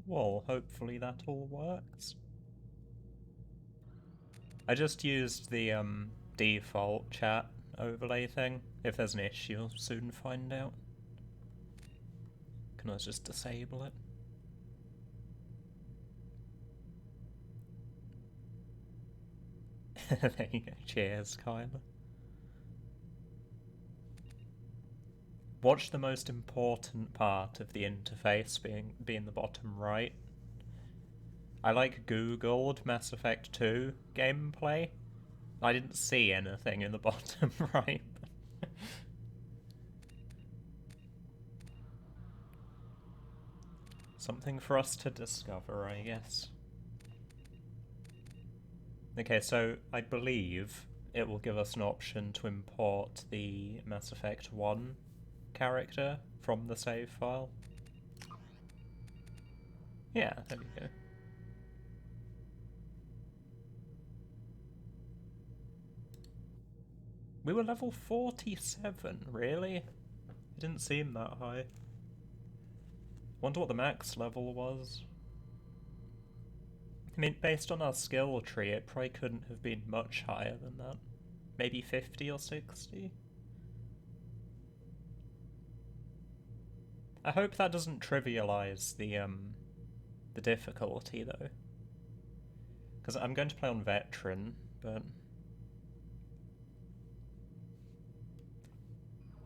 Well, hopefully that all works. I just used the default chat overlay thing. If there's an issue, you'll soon find out. Can I just disable it? There you go. Cheers, Kyler. Watch the most important part of the interface being the bottom right. I googled Mass Effect 2 gameplay. I didn't see anything in the bottom right. Something for us to discover, I guess. Okay, so I believe it will give us an option to import the Mass Effect 1 character from the save file. Yeah, there we go. We were level 47, really? It didn't seem that high. Wonder what the max level was. I mean, based on our skill tree, it probably couldn't have been much higher than that. Maybe 50 or 60? I hope that doesn't trivialize the difficulty, though. Because I'm going to play on Veteran, but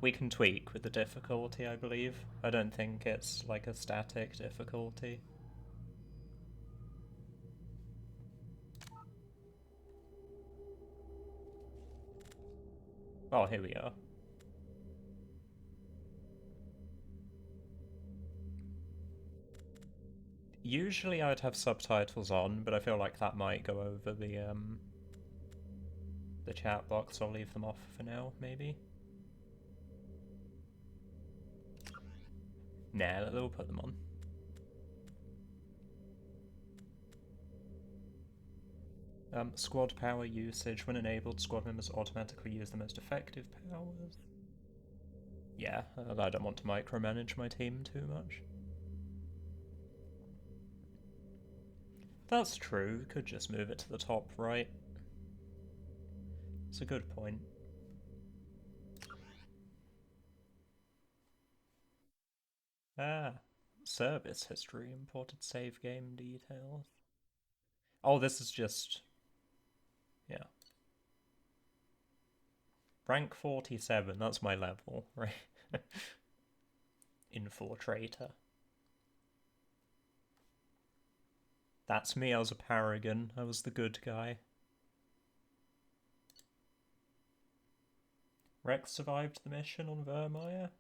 we can tweak with the difficulty, I believe. I don't think it's like a static difficulty. Oh, here we are. Usually I'd have subtitles on, but I feel like that might go over the chat box. I'll leave them off for now, maybe. Nah, they'll put them on. Squad power usage. When enabled, squad members automatically use the most effective powers. Yeah, I don't want to micromanage my team too much. That's true, could just move it to the top right. It's a good point. Ah, service history, imported save game details. Oh, this is just... yeah. Rank 47, that's my level, right? Infiltrator. That's me, I was a paragon, I was the good guy. Rex survived the mission on Vermeer.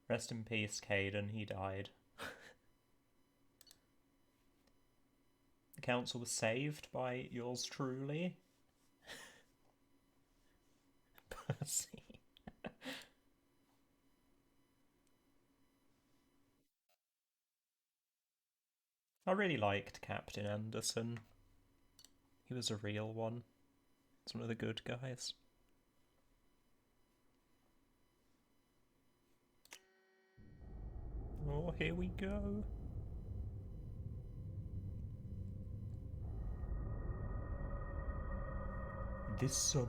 Rest in peace, Caden, he died. The council was saved by yours truly. Pussy. I really liked Captain Anderson. He was a real one. He's one of the good guys. Oh, here we go. This summer.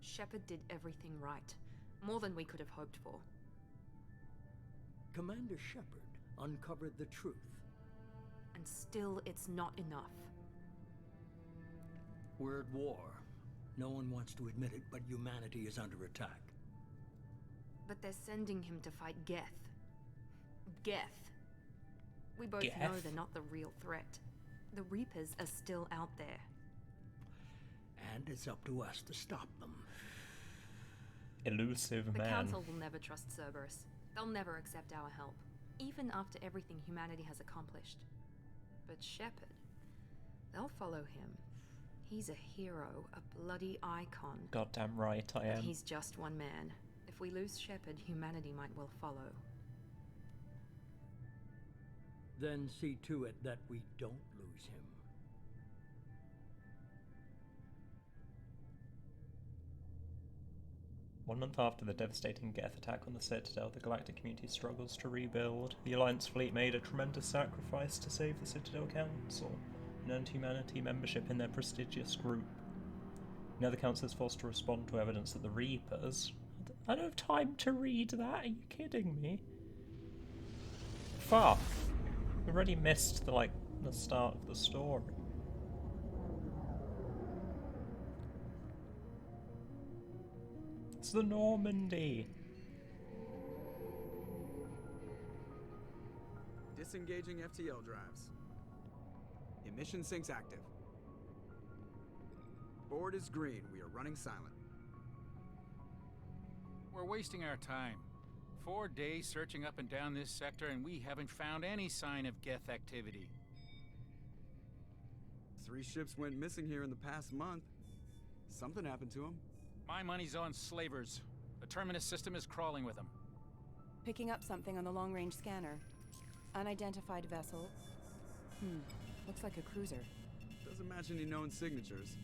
Shepard did everything right. More than we could have hoped for. Commander Shepard uncovered the truth. And still, it's not enough. We're at war. No one wants to admit it, but humanity is under attack. But they're sending him to fight Geth. Geth. We both Geth? know they're not the real threat. The Reapers are still out there. And it's up to us to stop them. Elusive The man. Council will never trust Cerberus. They'll never accept our help, even after everything humanity has accomplished. But Shepard, they'll follow him. He's a hero, a bloody icon. Goddamn right I am. But he's just one man. If we lose Shepard, humanity might well follow. Then see to it that we don't lose him. One month after the devastating Geth attack on the Citadel, the galactic community struggles to rebuild. The Alliance fleet made a tremendous sacrifice to save the Citadel Council and earned humanity membership in their prestigious group. Now the Council is forced to respond to evidence that the Reapers... I don't have time to read that, are you kidding me? Fuck! We've already missed the start of the story. It's the Normandy! Disengaging FTL drives. Emission sinks active. Board is green. We are running silent. We're wasting our time. 4 days searching up and down this sector, and we haven't found any sign of Geth activity. 3 ships went missing here in the past month. Something happened to them. My money's on slavers. The Terminus system is crawling with them. Picking up something on the long-range scanner. Unidentified vessel. Looks like a cruiser. Doesn't match any known signatures.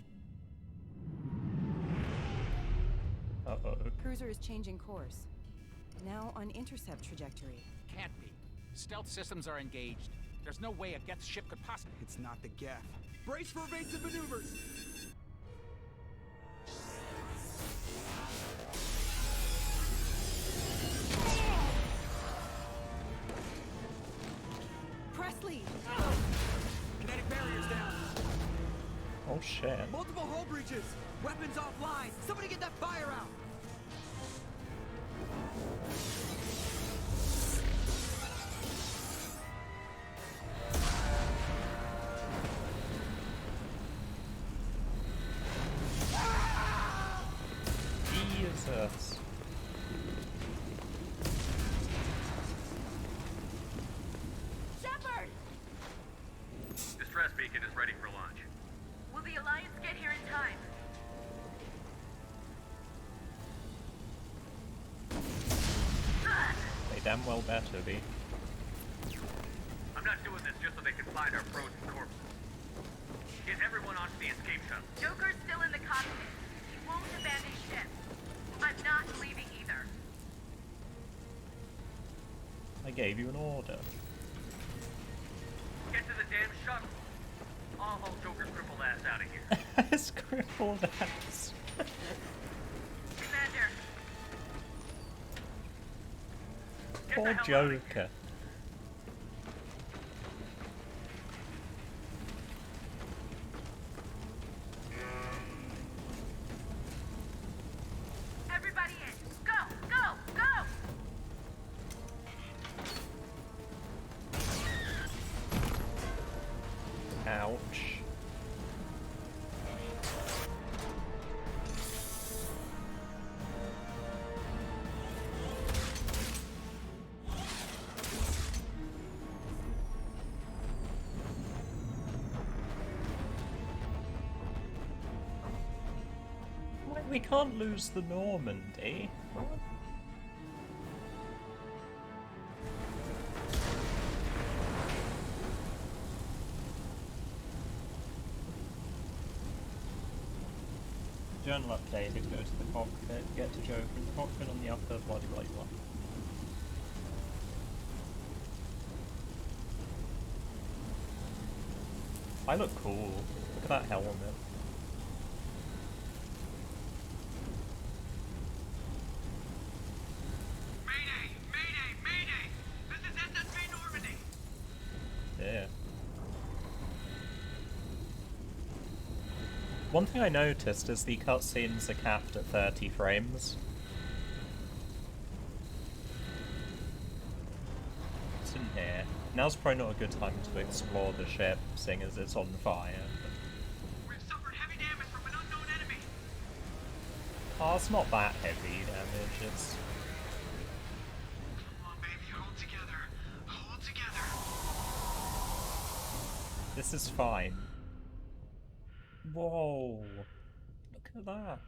Uh-oh. Cruiser is changing course. Now on intercept trajectory. Can't be. Stealth systems are engaged. There's no way a Geth ship could possibly... It's not the Geth. Brace for evasive maneuvers! Presley! Kinetic barriers down! Oh shit. Multiple hull breaches! Weapons offline! Somebody get that fire out! Jesus. Shepard! Distress beacon is ready for launch. Will the Alliance get here in time? They damn well better be. I'm not doing this just so they can find our frozen corpses. Get everyone onto the escape shuttle. Joker's still in the cockpit. He won't abandon ship. I'm not leaving either. I gave you an order. Get to the damn shuttle. I'll haul Joker's crippled ass out of here. His crippled ass. Commander, Get the Poor hell out of here. Joker. everybody in. Go, go, go! Ouch. Wait, we can't lose the Normandy. What? Journal updated, go to the cockpit, get to Joker in the cockpit on the upper, blah blah blah. I look cool. Look at that helmet. Mayday! Mayday! Mayday! This is SSB Normandy! Yeah. One thing I noticed is the cutscenes are capped at 30 frames. It's in here. Now's probably not a good time to explore the ship, seeing as it's on fire. We've suffered heavy damage from an unknown enemy. Oh, it's not that heavy damage, it's... Come on, baby, hold together. Hold together. This is fine. Whoa! Look at that.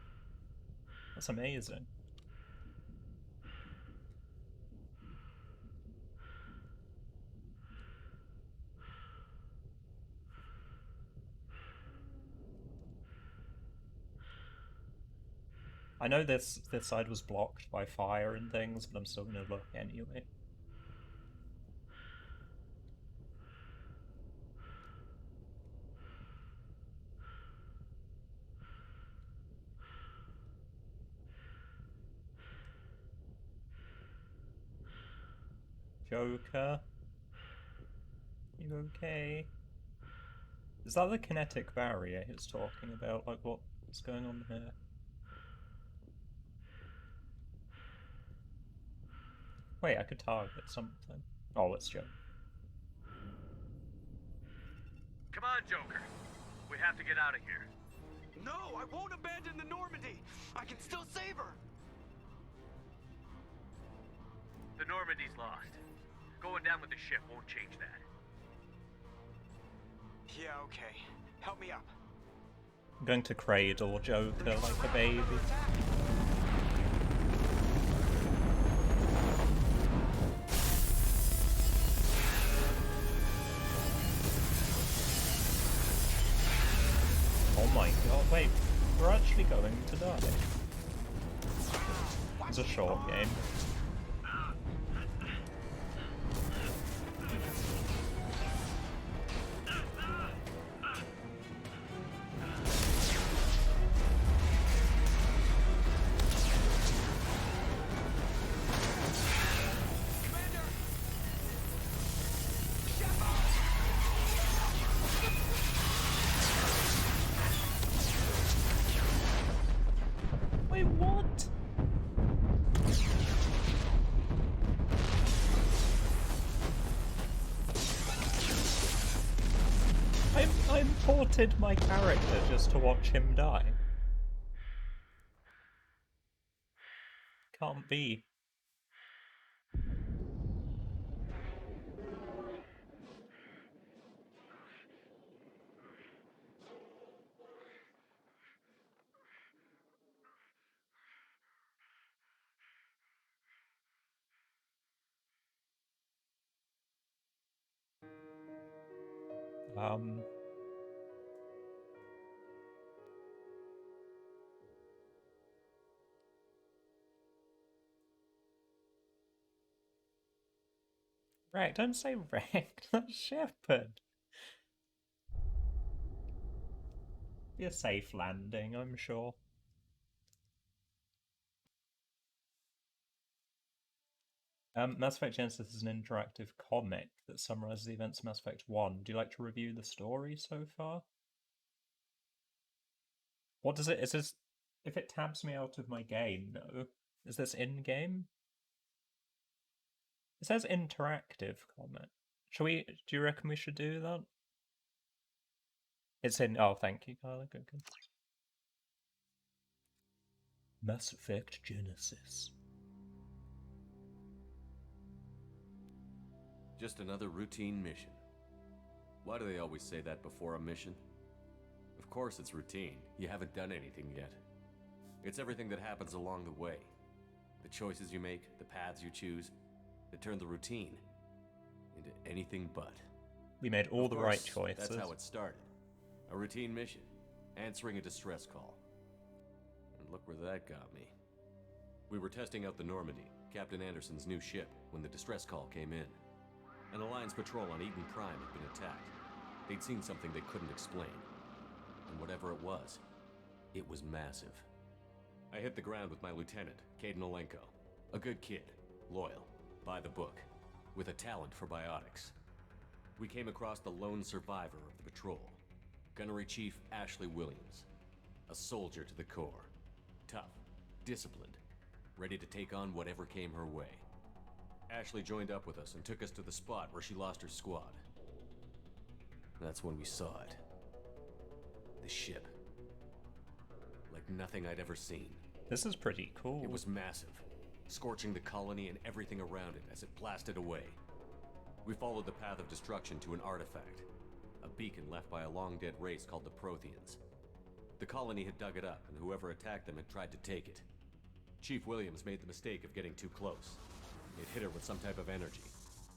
That's amazing. I know this side was blocked by fire and things, but I'm still gonna look anyway. Joker? You okay? Is that the kinetic barrier he's talking about? Like, what's going on here? Wait, I could target something. Oh, it's Joker. Come on, Joker. We have to get out of here. No, I won't abandon the Normandy. I can still save her. The Normandy's lost. Going down with the ship won't change that. Yeah, okay. Help me up. I'm going to cradle Joker like a baby. Oh my god, wait, we're actually going to die. It's a short game. Wait, what? I imported my character just to watch him die. Can't be. Wrecked, don't say wrecked, that's Shepherd. Be a safe landing, I'm sure. Mass Effect Genesis is an interactive comic that summarizes the events of Mass Effect 1. Do you like to review the story so far? What does it... Is this... If it tabs me out of my game, though, is this in-game? It says interactive comic. Shall we... Do you reckon we should do that? It's in... Oh, thank you, Carla. Good. Mass Effect Genesis. Just another routine mission. Why do they always say that before a mission? Of course it's routine. You haven't done anything yet. It's everything that happens along the way. The choices you make, the paths you choose, that turn the routine into anything but. We made all the right choices. That's how it started. A routine mission. Answering a distress call. And look where that got me. We were testing out the Normandy, Captain Anderson's new ship, when the distress call came in. An Alliance patrol on Eden Prime had been attacked. They'd seen something they couldn't explain. And whatever it was massive. I hit the ground with my lieutenant, Caden Olenko. A good kid, loyal, by the book, with a talent for biotics. We came across the lone survivor of the patrol, Gunnery Chief Ashley Williams. A soldier to the core. Tough, disciplined, ready to take on whatever came her way. Ashley joined up with us and took us to the spot where she lost her squad. That's when we saw it. The ship. Like nothing I'd ever seen. This is pretty cool. It was massive, scorching the colony and everything around it as it blasted away. We followed the path of destruction to an artifact, a beacon left by a long-dead race called the Protheans. The colony had dug it up, and whoever attacked them had tried to take it. Chief Williams made the mistake of getting too close. It hit her with some type of energy.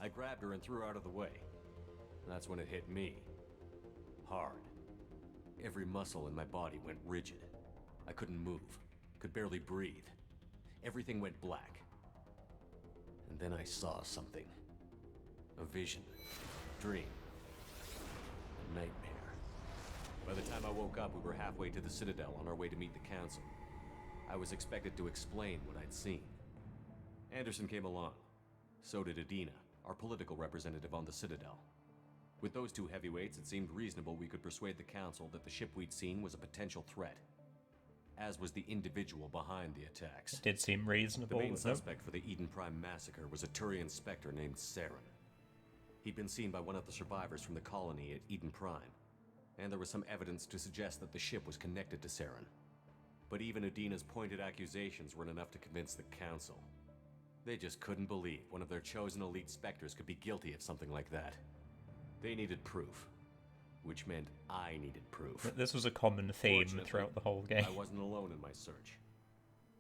I grabbed her and threw her out of the way. That's when it hit me. Hard. Every muscle in my body went rigid. I couldn't move. could barely breathe. Everything went black. And then I saw something. A vision. Dream. A nightmare. By the time I woke up, we were halfway to the Citadel on our way to meet the Council. I was expected to explain what I'd seen. Anderson came along. So did Adina, our political representative on the Citadel. With those two heavyweights, it seemed reasonable we could persuade the Council that the ship we'd seen was a potential threat. As was the individual behind the attacks. It did seem reasonable. The main suspect for the Eden Prime massacre was a Turian Spectre named Saren. He'd been seen by one of the survivors from the colony at Eden Prime, and there was some evidence to suggest that the ship was connected to Saren. But even Adina's pointed accusations weren't enough to convince the Council. They just couldn't believe one of their chosen elite Spectres could be guilty of something like that. They needed proof. Which meant I needed proof. This was a common theme throughout the whole game. I wasn't alone in my search.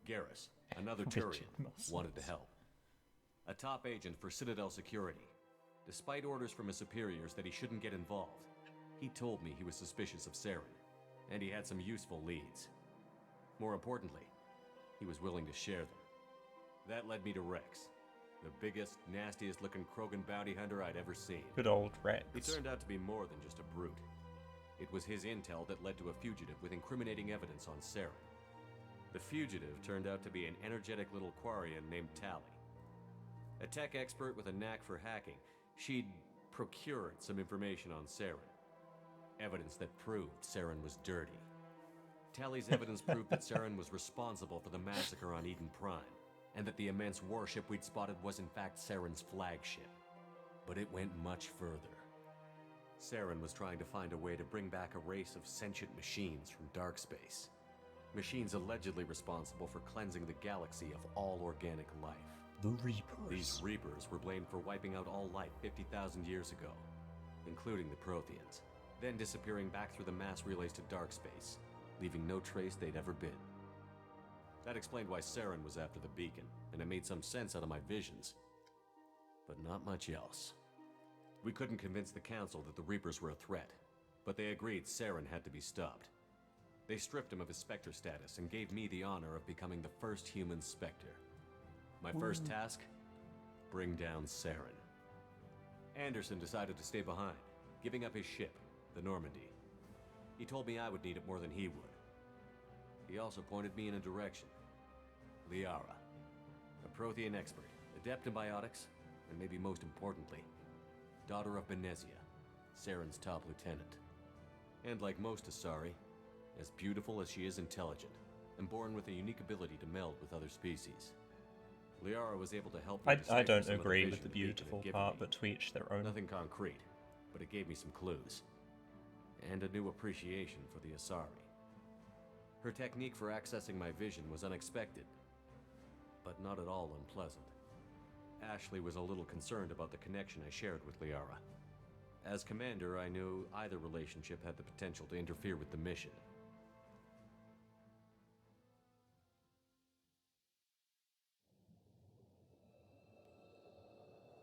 Garrus, another Turian, wanted to help. A top agent for Citadel Security. Despite orders from his superiors that he shouldn't get involved, he told me he was suspicious of Saren, and he had some useful leads. More importantly, he was willing to share them. That led me to Rex, the biggest, nastiest looking Krogan bounty hunter I'd ever seen. Good old Rex. He turned out to be more than just a brute. It was his intel that led to a fugitive with incriminating evidence on Saren. The fugitive turned out to be an energetic little Quarian named Tally. A tech expert with a knack for hacking, she'd procured some information on Saren. Evidence that proved Saren was dirty. Tally's evidence proved that Saren was responsible for the massacre on Eden Prime, and that the immense warship we'd spotted was in fact Saren's flagship. But it went much further. Saren was trying to find a way to bring back a race of sentient machines from dark space. Machines allegedly responsible for cleansing the galaxy of all organic life. The Reapers. These Reapers were blamed for wiping out all life 50,000 years ago, including the Protheans, then disappearing back through the mass relays to dark space, leaving no trace they'd ever been. That explained why Saren was after the beacon, and it made some sense out of my visions. But not much else. We couldn't convince the Council that the Reapers were a threat, but they agreed Saren had to be stopped. They stripped him of his Spectre status and gave me the honor of becoming the first human Spectre. My first task? Bring down Saren. Anderson decided to stay behind, giving up his ship, the Normandy. He told me I would need it more than he would. He also pointed me in a direction. Liara, a Prothean expert, adept in biotics, and maybe most importantly, daughter of Benezia, Saren's top lieutenant. And like most Asari, as beautiful as she is intelligent, and born with a unique ability to meld with other species. Liara was able to help me I don't some of agree vision with the the Beacon had beautiful given part, me. but to each their own. Nothing concrete, but it gave me some clues. And a new appreciation for the Asari. Her technique for accessing my vision was unexpected, but not at all unpleasant. Ashley was a little concerned about the connection I shared with Liara. As commander, I knew either relationship had the potential to interfere with the mission.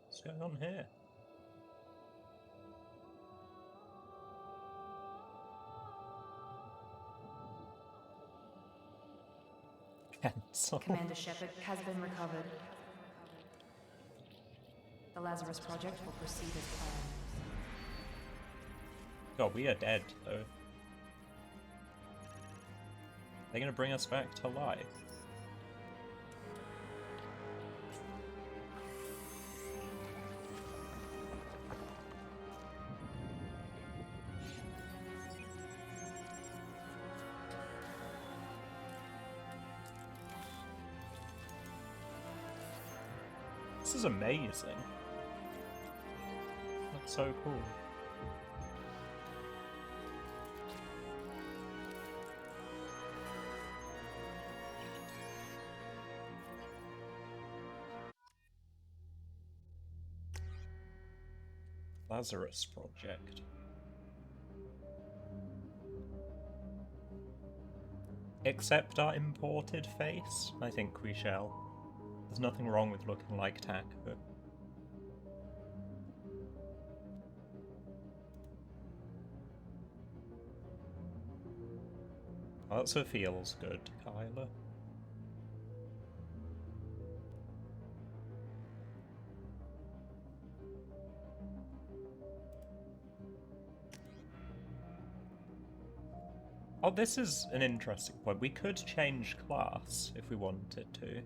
What's going on here? Cancel. Commander Shepard has been recovered. The Lazarus Project will proceed as planned. God, we are dead, though. They're gonna bring us back to life. This is amazing. That's so cool. Lazarus Project. Accept our imported face? I think we shall. There's nothing wrong with looking like Taco. Also feels good, Kyla. Oh, this is an interesting point. We could change class if we wanted to.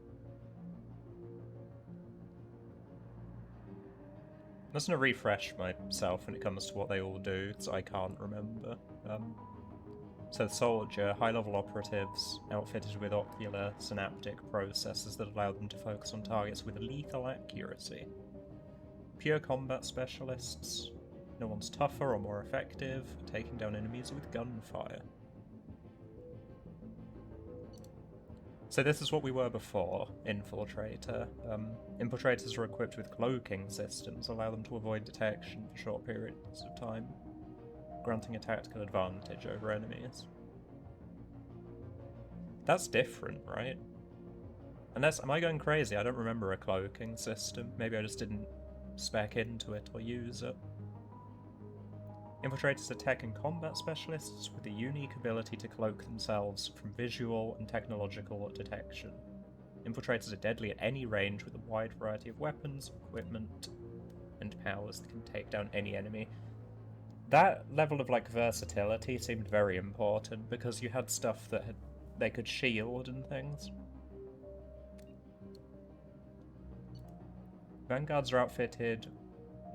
I'm just gonna refresh myself when it comes to what they all do, so I can't remember. So soldier, high-level operatives, outfitted with ocular synaptic processors that allow them to focus on targets with lethal accuracy. Pure combat specialists, no one's tougher or more effective at taking down enemies with gunfire. So this is what we were before, Infiltrator. Infiltrators are equipped with cloaking systems, allow them to avoid detection for short periods of time, granting a tactical advantage over enemies. That's different, right? Unless, am I going crazy? I don't remember a cloaking system. Maybe I just didn't spec into it or use it. Infiltrators are tech and combat specialists with a unique ability to cloak themselves from visual and technological detection. Infiltrators are deadly at any range with a wide variety of weapons, equipment, and powers that can take down any enemy. That level of versatility seemed very important because you had stuff that they could shield and things. Vanguards are outfitted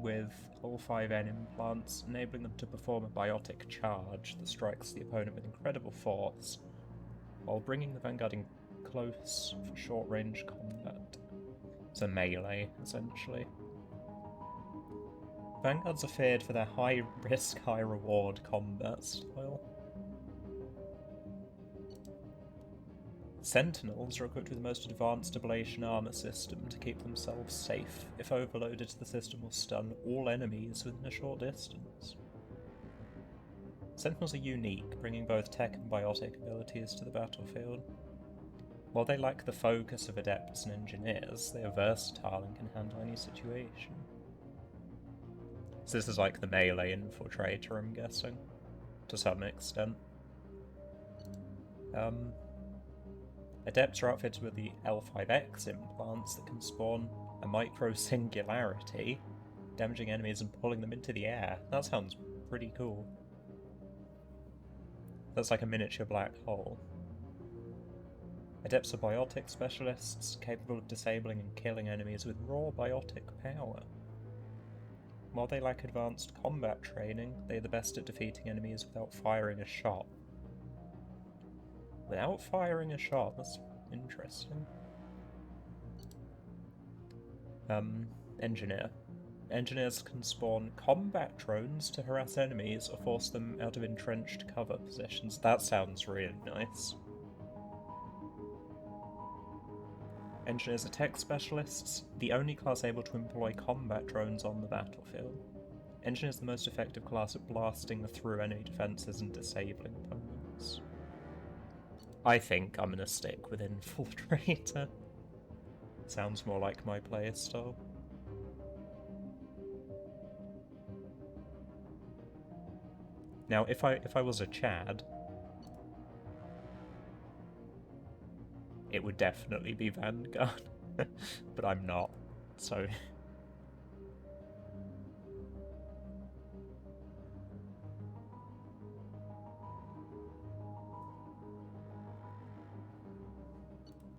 with L5N implants, enabling them to perform a biotic charge that strikes the opponent with incredible force, while bringing the Vanguard in close for short-range combat. So melee, essentially. Vanguards are feared for their high-risk, high-reward combat style. Sentinels are equipped with the most advanced ablation armor system to keep themselves safe. If overloaded, the system will stun all enemies within a short distance. Sentinels are unique, bringing both tech and biotic abilities to the battlefield. While they lack the focus of adepts and engineers, they are versatile and can handle any situation. So this is like the melee infiltrator, I'm guessing, to some extent. Adepts are outfitted with the L5X implants that can spawn a micro-singularity, damaging enemies and pulling them into the air. That sounds pretty cool. That's like a miniature black hole. Adepts are biotic specialists, capable of disabling and killing enemies with raw biotic power. While they lack advanced combat training, they are the best at defeating enemies without firing a shot. Without firing a shot, that's interesting. Engineer. Engineers can spawn combat drones to harass enemies or force them out of entrenched cover positions. That sounds really nice. Engineers are tech specialists, the only class able to employ combat drones on the battlefield. Engineers are the most effective class at blasting through enemy defenses and disabling opponents. I think I'm gonna stick with Infiltrator. Sounds more like my playstyle. Now, if I was a Chad, it would definitely be Vanguard, but I'm not, so...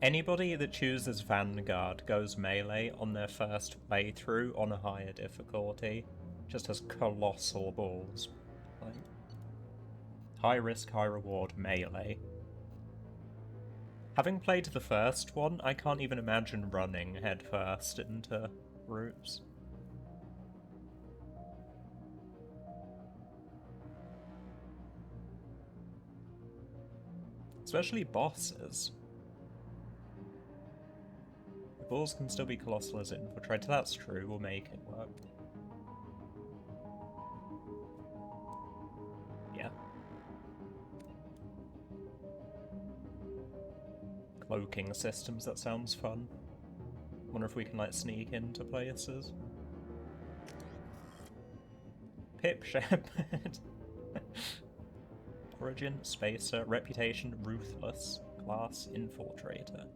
Anybody that chooses Vanguard goes melee on their first playthrough on a higher difficulty. Just has colossal balls. Like, high risk, high reward melee. Having played the first one, I can't even imagine running headfirst into groups. Especially bosses. The balls can still be colossal as Infiltrator, that's true, we'll make it work. Yeah. Cloaking systems, that sounds fun. Wonder if we can like sneak into places. Pip Shepherd. Origin, Spacer, Reputation, Ruthless, Class, Infiltrator.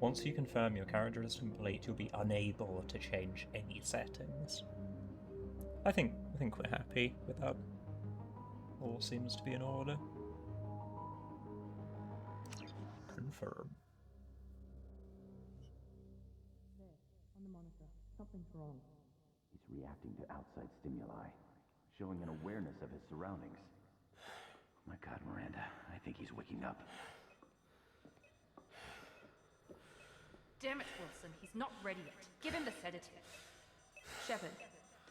Once you confirm your character is complete, you'll be unable to change any settings. I think we're happy with that. All seems to be in order. Confirm. There, on the monitor. Something's wrong. He's reacting to outside stimuli, showing an awareness of his surroundings. Oh my God, Miranda, I think he's waking up. Damn it, Wilson. He's not ready yet. Give him the sedative. Shepard,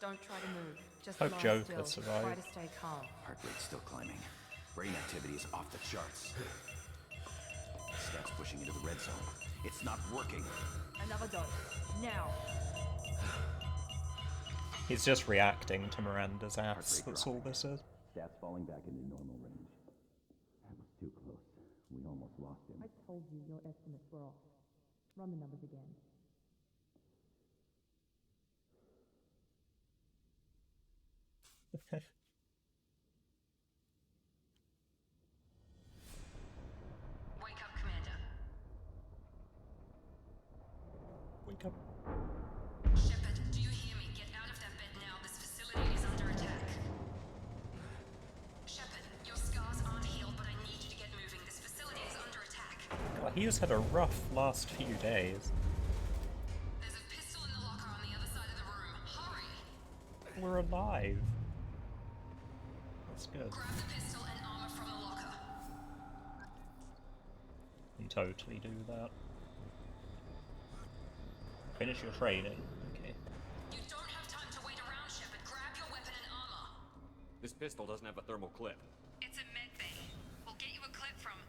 don't try to move. Just Hope lie Joe still. could survive. Try to stay calm. Heart rate's still climbing. Brain activity is off the charts. Scout's pushing into the red zone. It's not working. Another dose. Now. He's just reacting to Miranda's ass. That's all this is. Stats falling back into normal range. That was too close. We almost lost him. I told you your estimates were off. Run the numbers again. Wake up, Commander. Wake up. Shepard, do you hear me? Get out of that bed now. This facility is under attack. Shepard, your scars aren't healed, but I need you to get moving. This facility is under attack. God, he has had a rough last few days. There's a pistol in the locker on the other side of the room. Hurry! We're alive. That's good. Grab the pistol and armor from the locker. You totally do that. Finish your training. Okay. You don't have time to wait around, Shepard. Grab your weapon and armor. This pistol doesn't have a thermal clip. It's a med bay. We'll get you a clip from.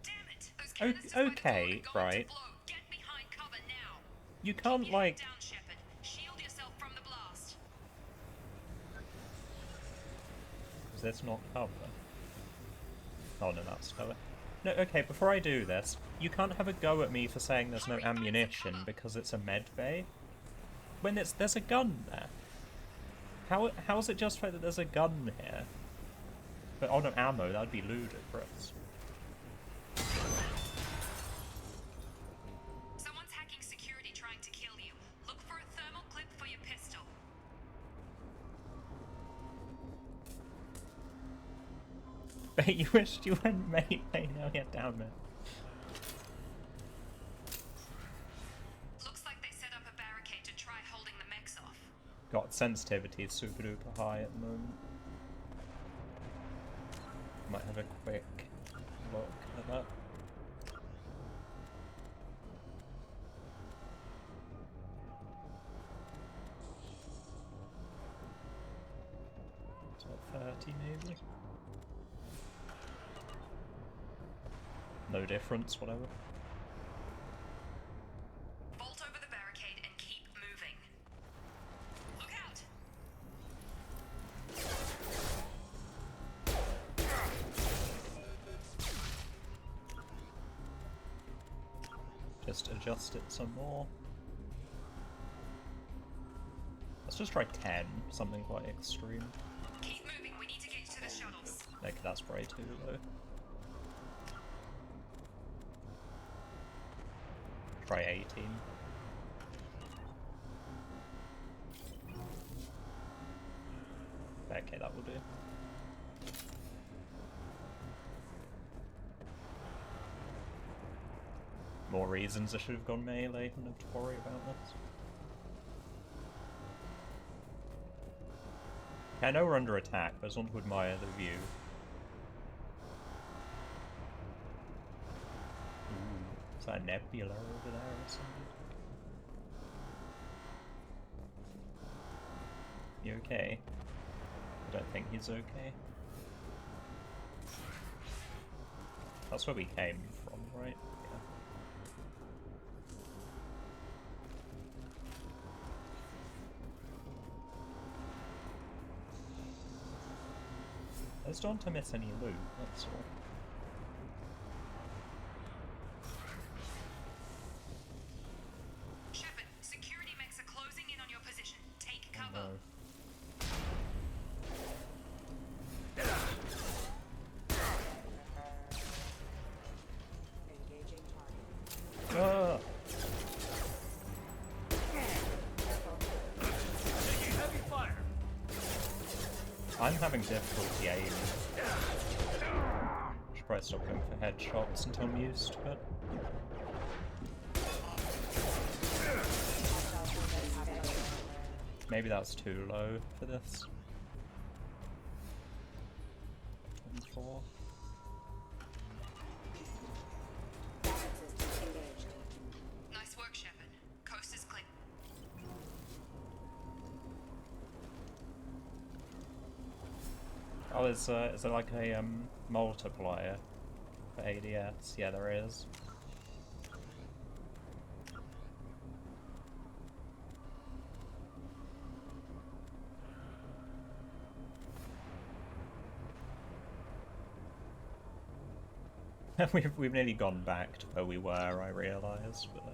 Damn it! Those canisters by the door Okay, are going right. to blow. Get behind cover now. You can't, Keep your like... head down, Shepard. Shield yourself from the blast. Is this not cover? Oh no, that's cover. No, okay, before I do this, you can't have a go at me for saying there's no ammunition because it's a med bay. When there's a gun there. How is it justified that there's a gun here? But oh no, ammo, that'd be ludicrous. Someone's hacking security trying to kill you. Look for a thermal clip for your pistol. You wished you went melee now, yeah, damn it. Looks like they set up a barricade to try holding the mechs off. God, sensitivity is super duper high at the moment. Might have a quick look at that. Is that 30 maybe? No difference, whatever. Bolt over the barricade and keep moving. Look out! Just adjust it some more. Let's just try 10, something quite extreme. Keep moving, we need to get to the shuttles. Like, that's probably too low. Try 18. Okay, that will do. More reasons I should have gone melee and have to worry about this. I know we're under attack, but I just want to admire the view. Ooh, is that a nebula over there or something? You okay? I don't think he's okay. That's where we came from, right? Yeah. I just don't want to miss any loot, that's all. Shepard, security mechs are closing in on your position. Take cover. Oh, no. Ah! I'm having difficulty aiming. Should probably stop going for headshots until I'm used to it. Maybe that's too low for this. 4. Nice work, Shepard. Coast is clear. Oh, is there like a multiplier for ADS? Yeah, there is. we've nearly gone back to where we were, I realised, but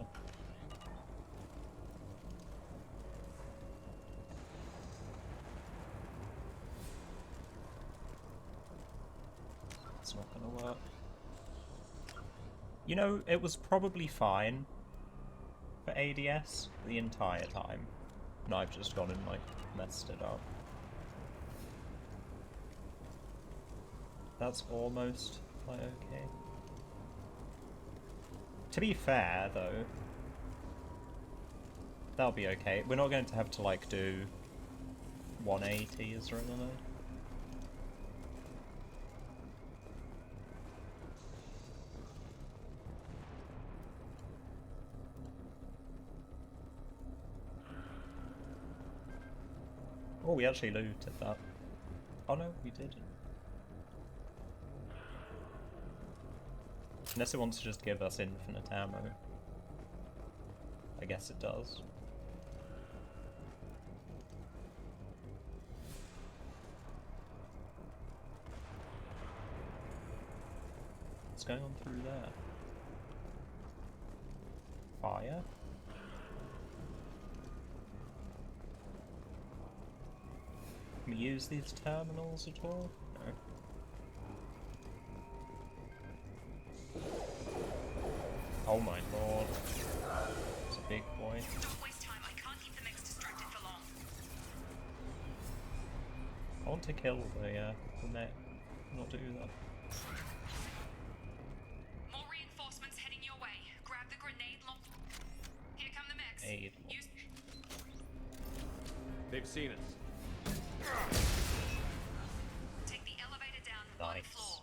it's not gonna work. You know, it was probably fine for ADS the entire time. And I've just gone and, like, messed it up. That's almost, like, okay. To be fair, though, that'll be okay. We're not going to have to, like, do 180s or anything. Oh, we actually looted that. Oh no, we didn't. Unless it wants to just give us infinite ammo. I guess it does. What's going on through there? Fire? Can we use these terminals at all? No. Oh my lord. It's a big boy. Don't waste time. I can't keep the mix distracted for long. I want to kill the mech, not do that. More reinforcements heading your way. Grab the grenade launch. Here come the mechs. Aid. Use... They've seen us. Take the elevator down one Nice. floor.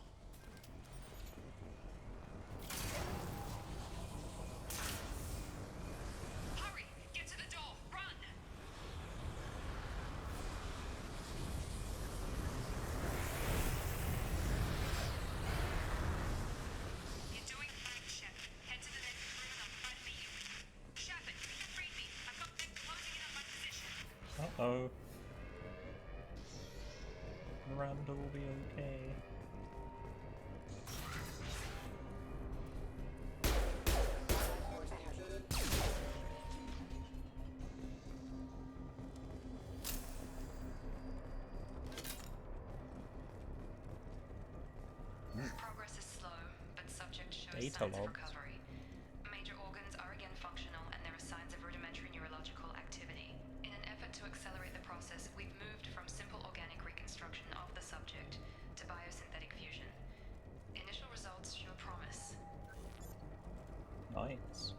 Hurry! Get to the door! Run! You're doing fine, Shepard. Head to the next room and I'll try to meet you. Shepard, read me. I've got them closing in on my position. Uh-oh. Miranda will be okay. Progress is slow, but subject shows Data signs of logs. recovery. Major organs are again functional, and there are signs of rudimentary neurological activity. In an effort to accelerate the process, we've moved from simple organic reconstruction of the subject to biosynthetic fusion. Initial results show promise. Nice.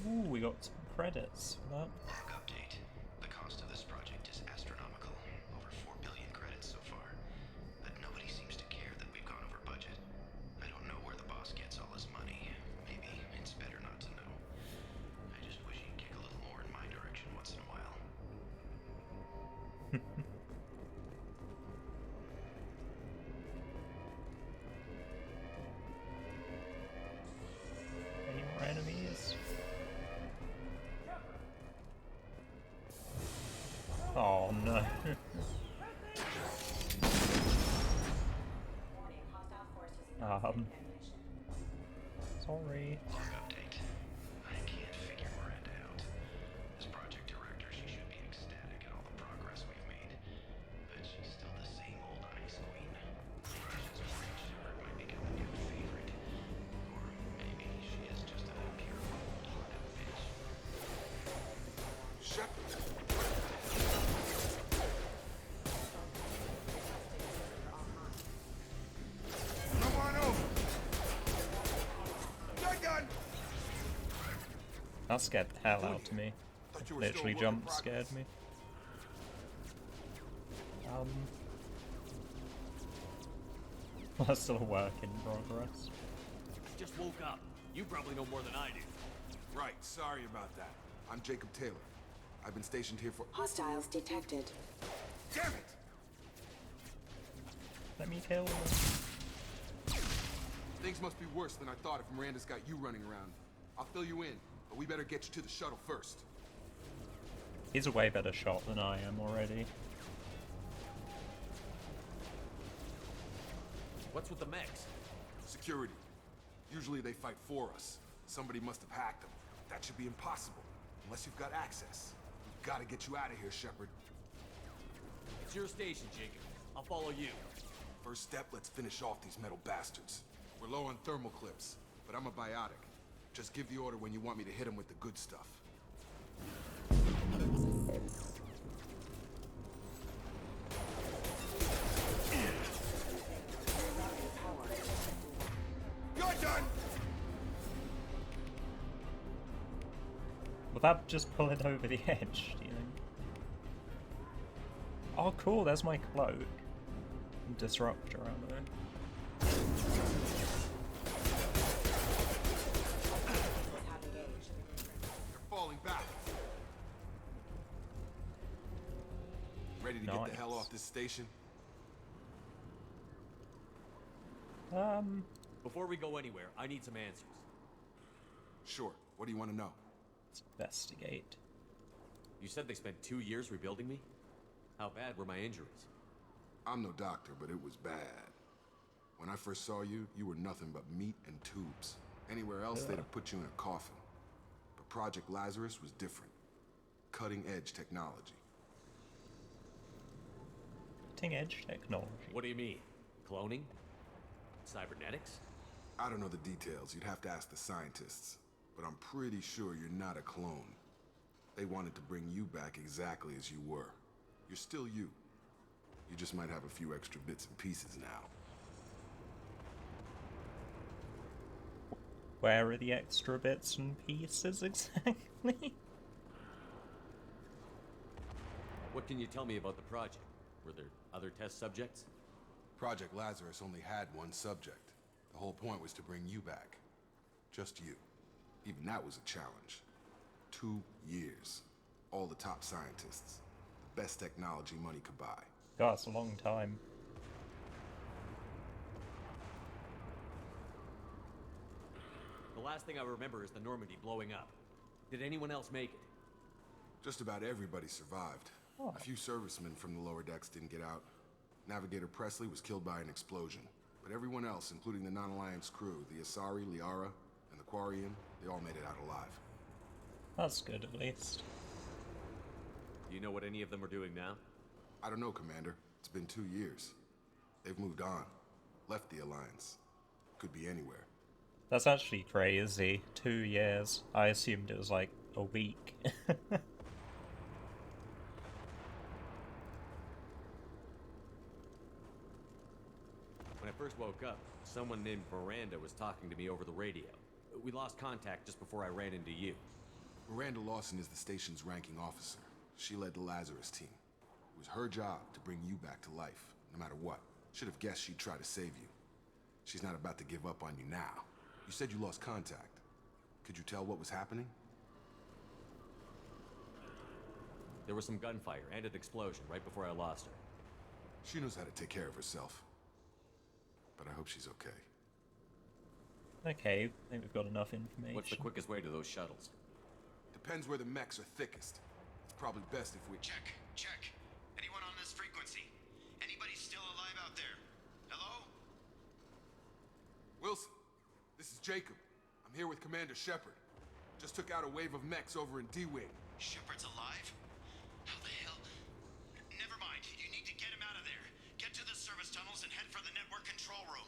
Ooh, we got some credits for that. Log update. The cost of this project is astronomical. Over 4 billion credits so far. But nobody seems to care that we've gone over budget. I don't know where the boss gets all his money. Maybe it's better not to know. I just wish he'd kick a little more in my direction once in a while. Any more enemies? Oh no. Sorry. Log update. I can't figure Miranda out. As project director, she should be ecstatic at all the progress we've made. But she's still the same old ice queen. Russia's Marine Shepard might become a new favorite. Or maybe she is just a pure cold-blooded bitch. Shepard, That scared the hell out of me. Thought you were Literally still a work in jump scared me. That's still a work in progress. I just woke up. You probably know more than I do. Right, sorry about that. I'm Jacob Taylor. I've been stationed here for— Hostiles detected. Damn it! Let me kill him. Things must be worse than I thought if Miranda's got you running around. I'll fill you in, but we better get you to the shuttle first. He's a way better shot than I am already. What's with the mechs? Security. Usually they fight for us. Somebody must have hacked them. That should be impossible, unless you've got access. We've got to get you out of here, Shepard. It's your station, Jacob. I'll follow you. First step, let's finish off these metal bastards. We're low on thermal clips, but I'm a biotic. Just give the order when you want me to hit them with the good stuff. You're done! Will that just pull it over the edge, do you think? Oh cool, there's my cloak. Disruptor ammo. They're falling back. Ready to get the hell off this station? Before we go anywhere, I need some answers. Sure. What do you want to know? Let's investigate. You said they spent 2 years rebuilding me? How bad were my injuries? I'm no doctor, but it was bad. When I first saw you, you were nothing but meat and tubes. Anywhere else, they'd have put you in a coffin. But Project Lazarus was different. Cutting-edge technology. Cutting-edge technology. What do you mean? Cloning? Cybernetics? I don't know the details. You'd have to ask the scientists. But I'm pretty sure you're not a clone. They wanted to bring you back exactly as you were. You're still you. You just might have a few extra bits and pieces now. Where are the extra bits and pieces exactly? What can you tell me about the project? Were there other test subjects? Project Lazarus only had one subject. The whole point was to bring you back. Just you. Even that was a challenge. 2 years. All the top scientists. The best technology money could buy. God, it's a long time. The last thing I remember is the Normandy blowing up. Did anyone else make it? Just about everybody survived. Oh. A few servicemen from the lower decks didn't get out. Navigator Presley was killed by an explosion. But everyone else, including the non-Alliance crew, the Asari, Liara, and the Quarian, they all made it out alive. That's good, at least. Do you know what any of them are doing now? I don't know, Commander. It's been 2 years. They've moved on. Left the Alliance. Could be anywhere. That's actually crazy. 2 years. I assumed it was like a week. When I first woke up, someone named Miranda was talking to me over the radio. We lost contact just before I ran into you. Miranda Lawson is the station's ranking officer. She led the Lazarus team. It was her job to bring you back to life, no matter what. Should have guessed she'd try to save you. She's not about to give up on you now. You said you lost contact. Could you tell what was happening? There was some gunfire and an explosion right before I lost her. She knows how to take care of herself. But I hope she's okay. Okay, I think we've got enough information. What's the quickest way to those shuttles? Depends where the mechs are thickest. It's probably best if we... Check. Anyone on this frequency? Anybody still alive out there? Hello? Wilson, this is Jacob. I'm here with Commander Shepard. Just took out a wave of mechs over in D-Wing. Shepard's alive? How the hell? Never mind. You need to get him out of there. Get to the service tunnels and head for the network control room.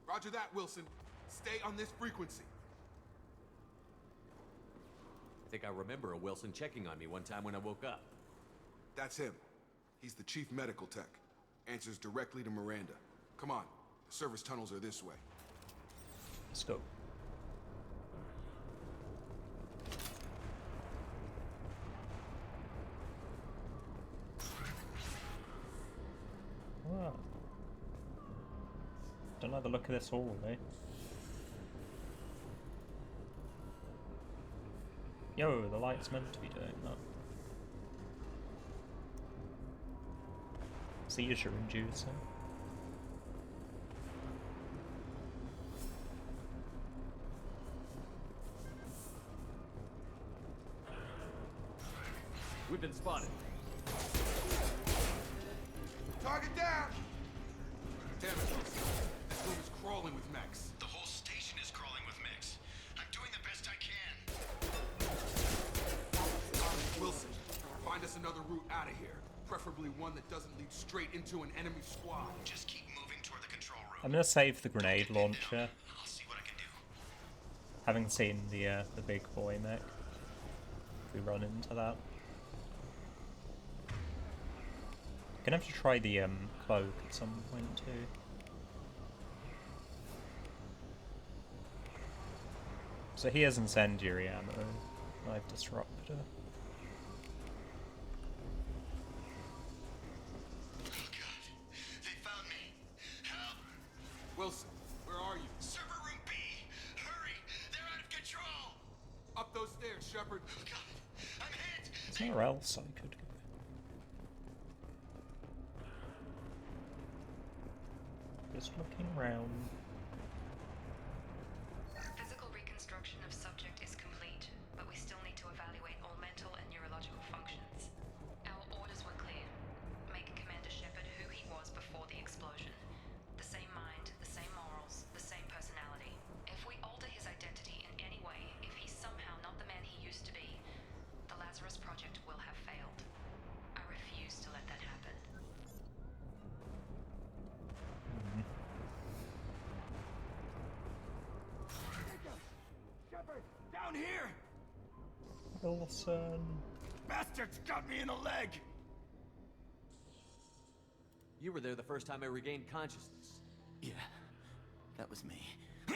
Roger that, Wilson. Stay on this frequency. I think I remember a Wilson checking on me one time when I woke up. That's him. He's the chief medical tech. Answers directly to Miranda. Come on. The service tunnels are this way. Let's go. like the look of this hallway. Yo, the light's meant to be doing that. Seizure inducing. We've been spotted. Target down! Damn it, Wilson. This room is crawling with mechs. The whole station is crawling with mechs. I'm doing the best I can. Wilson, find us another route out of here. Preferably one that doesn't lead straight into an enemy squad. Just keep moving toward the control room. I'm gonna save the grenade launcher. I'll see what I can do. Having seen the big boy mech. If we run into that. Gonna have to try the cloak at some point too. So he has incendiary ammo. Live disruptor. Oh God, they found me. Help! Wilson, where are you? Server room B. Hurry! They're out of control. Up those stairs, Shepard. Oh God, I'm hit. Is there else I could go? Just looking around. Physical reconstruction of subject is complete, but we still need to evaluate all mental and neurological functions. Our orders were clear. Make Commander Shepard who he was before the explosion. The same mind, the same morals, the same personality. If we alter his identity in any way, if he's somehow not the man he used to be, the Lazarus Project will have failed. I refuse to let that happen. Shepard, down here! Wilson. Bastards got me in the leg! You were there the first time I regained consciousness. Yeah, that was me. How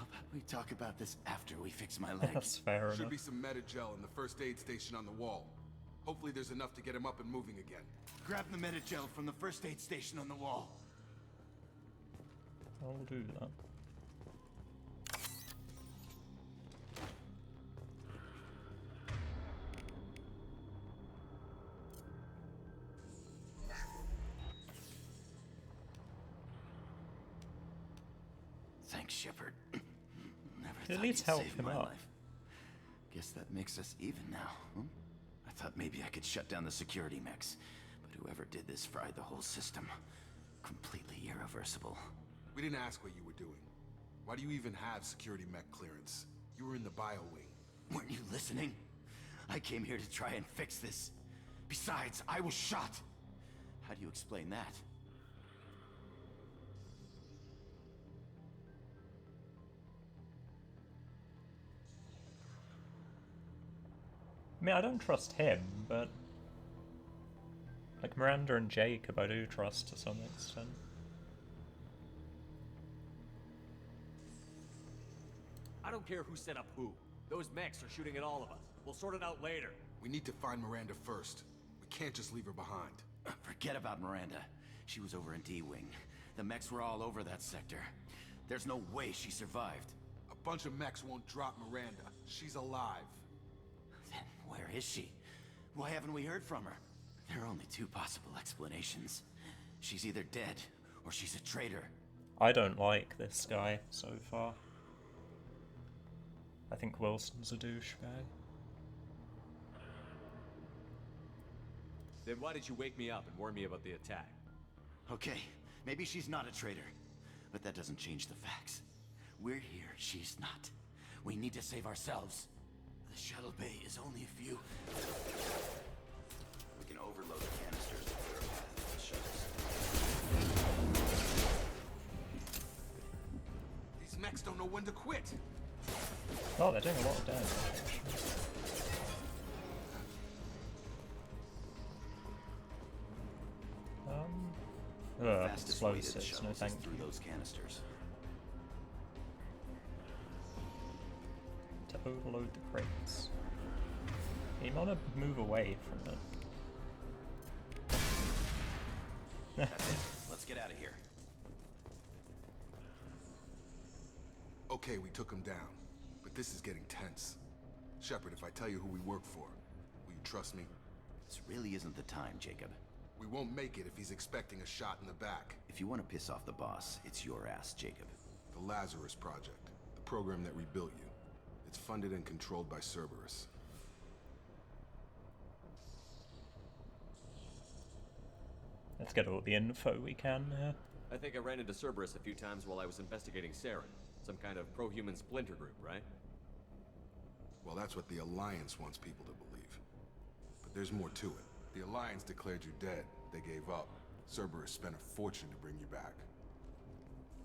about we talk about this after we fix my leg? That's fair Should enough. be some Metagel in the first aid station on the wall. Hopefully there's enough to get him up and moving again. Grab the Metagel from the first aid station on the wall. I'll do that. Thanks, Shepard. Never At thought least you'd help save him my up. life. Guess that makes us even now. Hmm? I thought maybe I could shut down the security mechs, but whoever did this fried the whole system. Completely irreversible. We didn't ask what you were doing. Why do you even have security mech clearance? You were in the bio wing. Weren't you listening? I came here to try and fix this. Besides, I was shot. How do you explain that? I mean, I don't trust him, but like Miranda and Jacob, I do trust to some extent. I don't care who set up who. Those mechs are shooting at all of us. We'll sort it out later. We need to find Miranda first. We can't just leave her behind. Forget about Miranda. She was over in D-Wing. The mechs were all over that sector. There's no way she survived. A bunch of mechs won't drop Miranda. She's alive. Then where is she? Why haven't we heard from her? There are only two possible explanations. She's either dead, or she's a traitor. I don't like this guy so far. I think Wilson's a douchebag. Then why did you wake me up and warn me about the attack? Okay, maybe she's not a traitor, but that doesn't change the facts. We're here, she's not. We need to save ourselves. The shuttle bay is only a few. We can overload the canisters to clear a path to the shuttles. These mechs don't know when to quit. Oh, they're doing a lot of damage. Fastest way to the explosives, no shuttles thank is through you. those canisters. To overload the crates. You want to move away from it. That's it. Let's get out of here. Okay, we took him down, but this is getting tense. Shepard, if I tell you who we work for, will you trust me? This really isn't the time, Jacob. We won't make it if he's expecting a shot in the back. If you want to piss off the boss, it's your ass, Jacob. The Lazarus Project, the program that rebuilt you. It's funded and controlled by Cerberus. Let's get all the info we can here. I think I ran into Cerberus a few times while I was investigating Saren. Some kind of pro-human splinter group, right? Well, that's what the Alliance wants people to believe. But there's more to it. The Alliance declared you dead. They gave up. Cerberus spent a fortune to bring you back.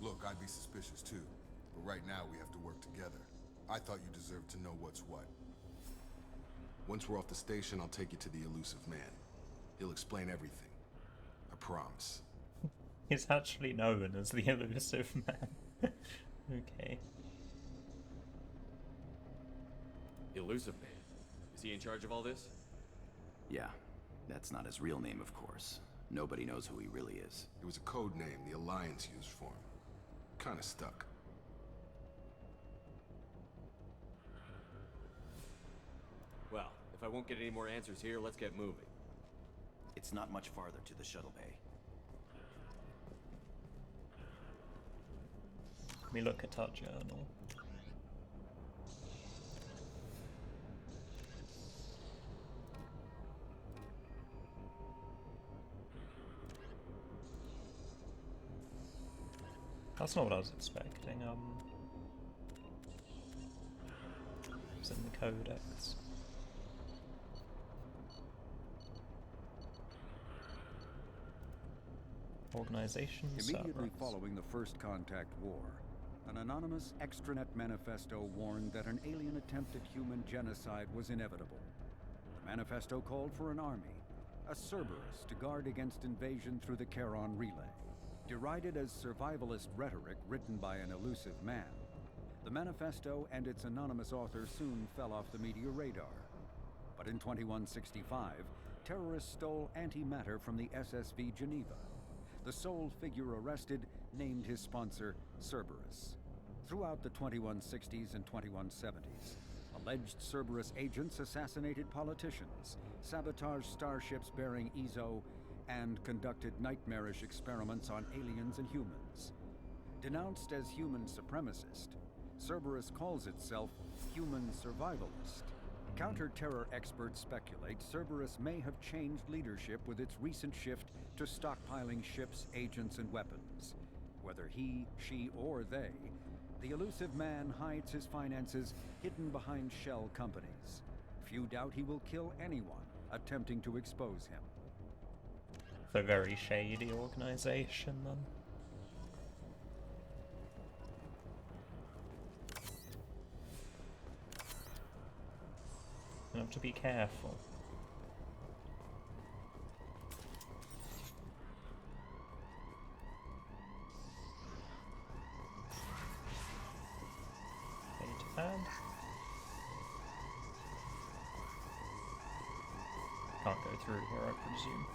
Look, I'd be suspicious too. But right now we have to work together. I thought you deserved to know what's what. Once we're off the station, I'll take you to the elusive man. He'll explain everything. I promise. He's actually known as the elusive man. Okay. Elusive man? Is he in charge of all this? Yeah, that's not his real name, of course. Nobody knows who he really is. It was a code name the Alliance used for him. Kinda stuck. Well, if I won't get any more answers here, let's get moving. It's not much farther to the shuttle bay. Let me look at our journal. That's not what I was expecting. It's in the codex. Organization Immediately Cerberus. following the First Contact War, an anonymous extranet manifesto warned that an alien attempt at human genocide was inevitable. The manifesto called for an army, a Cerberus, to guard against invasion through the Charon Relay. Derided as survivalist rhetoric written by an elusive man, the manifesto and its anonymous author soon fell off the media radar. But in 2165, terrorists stole antimatter from the SSV Geneva. The sole figure arrested named his sponsor Cerberus. Throughout the 2160s and 2170s, alleged Cerberus agents assassinated politicians, sabotaged starships bearing Ezo, and conducted nightmarish experiments on aliens and humans. Denounced as human supremacist, Cerberus calls itself human survivalist. Counter-terror experts speculate Cerberus may have changed leadership with its recent shift to stockpiling ships, agents, and weapons. Whether he, she, or they, the elusive man hides his finances hidden behind shell companies. Few doubt he will kill anyone attempting to expose him. A very shady organization, then. You have to be careful. Pad. Can't go through here, I presume.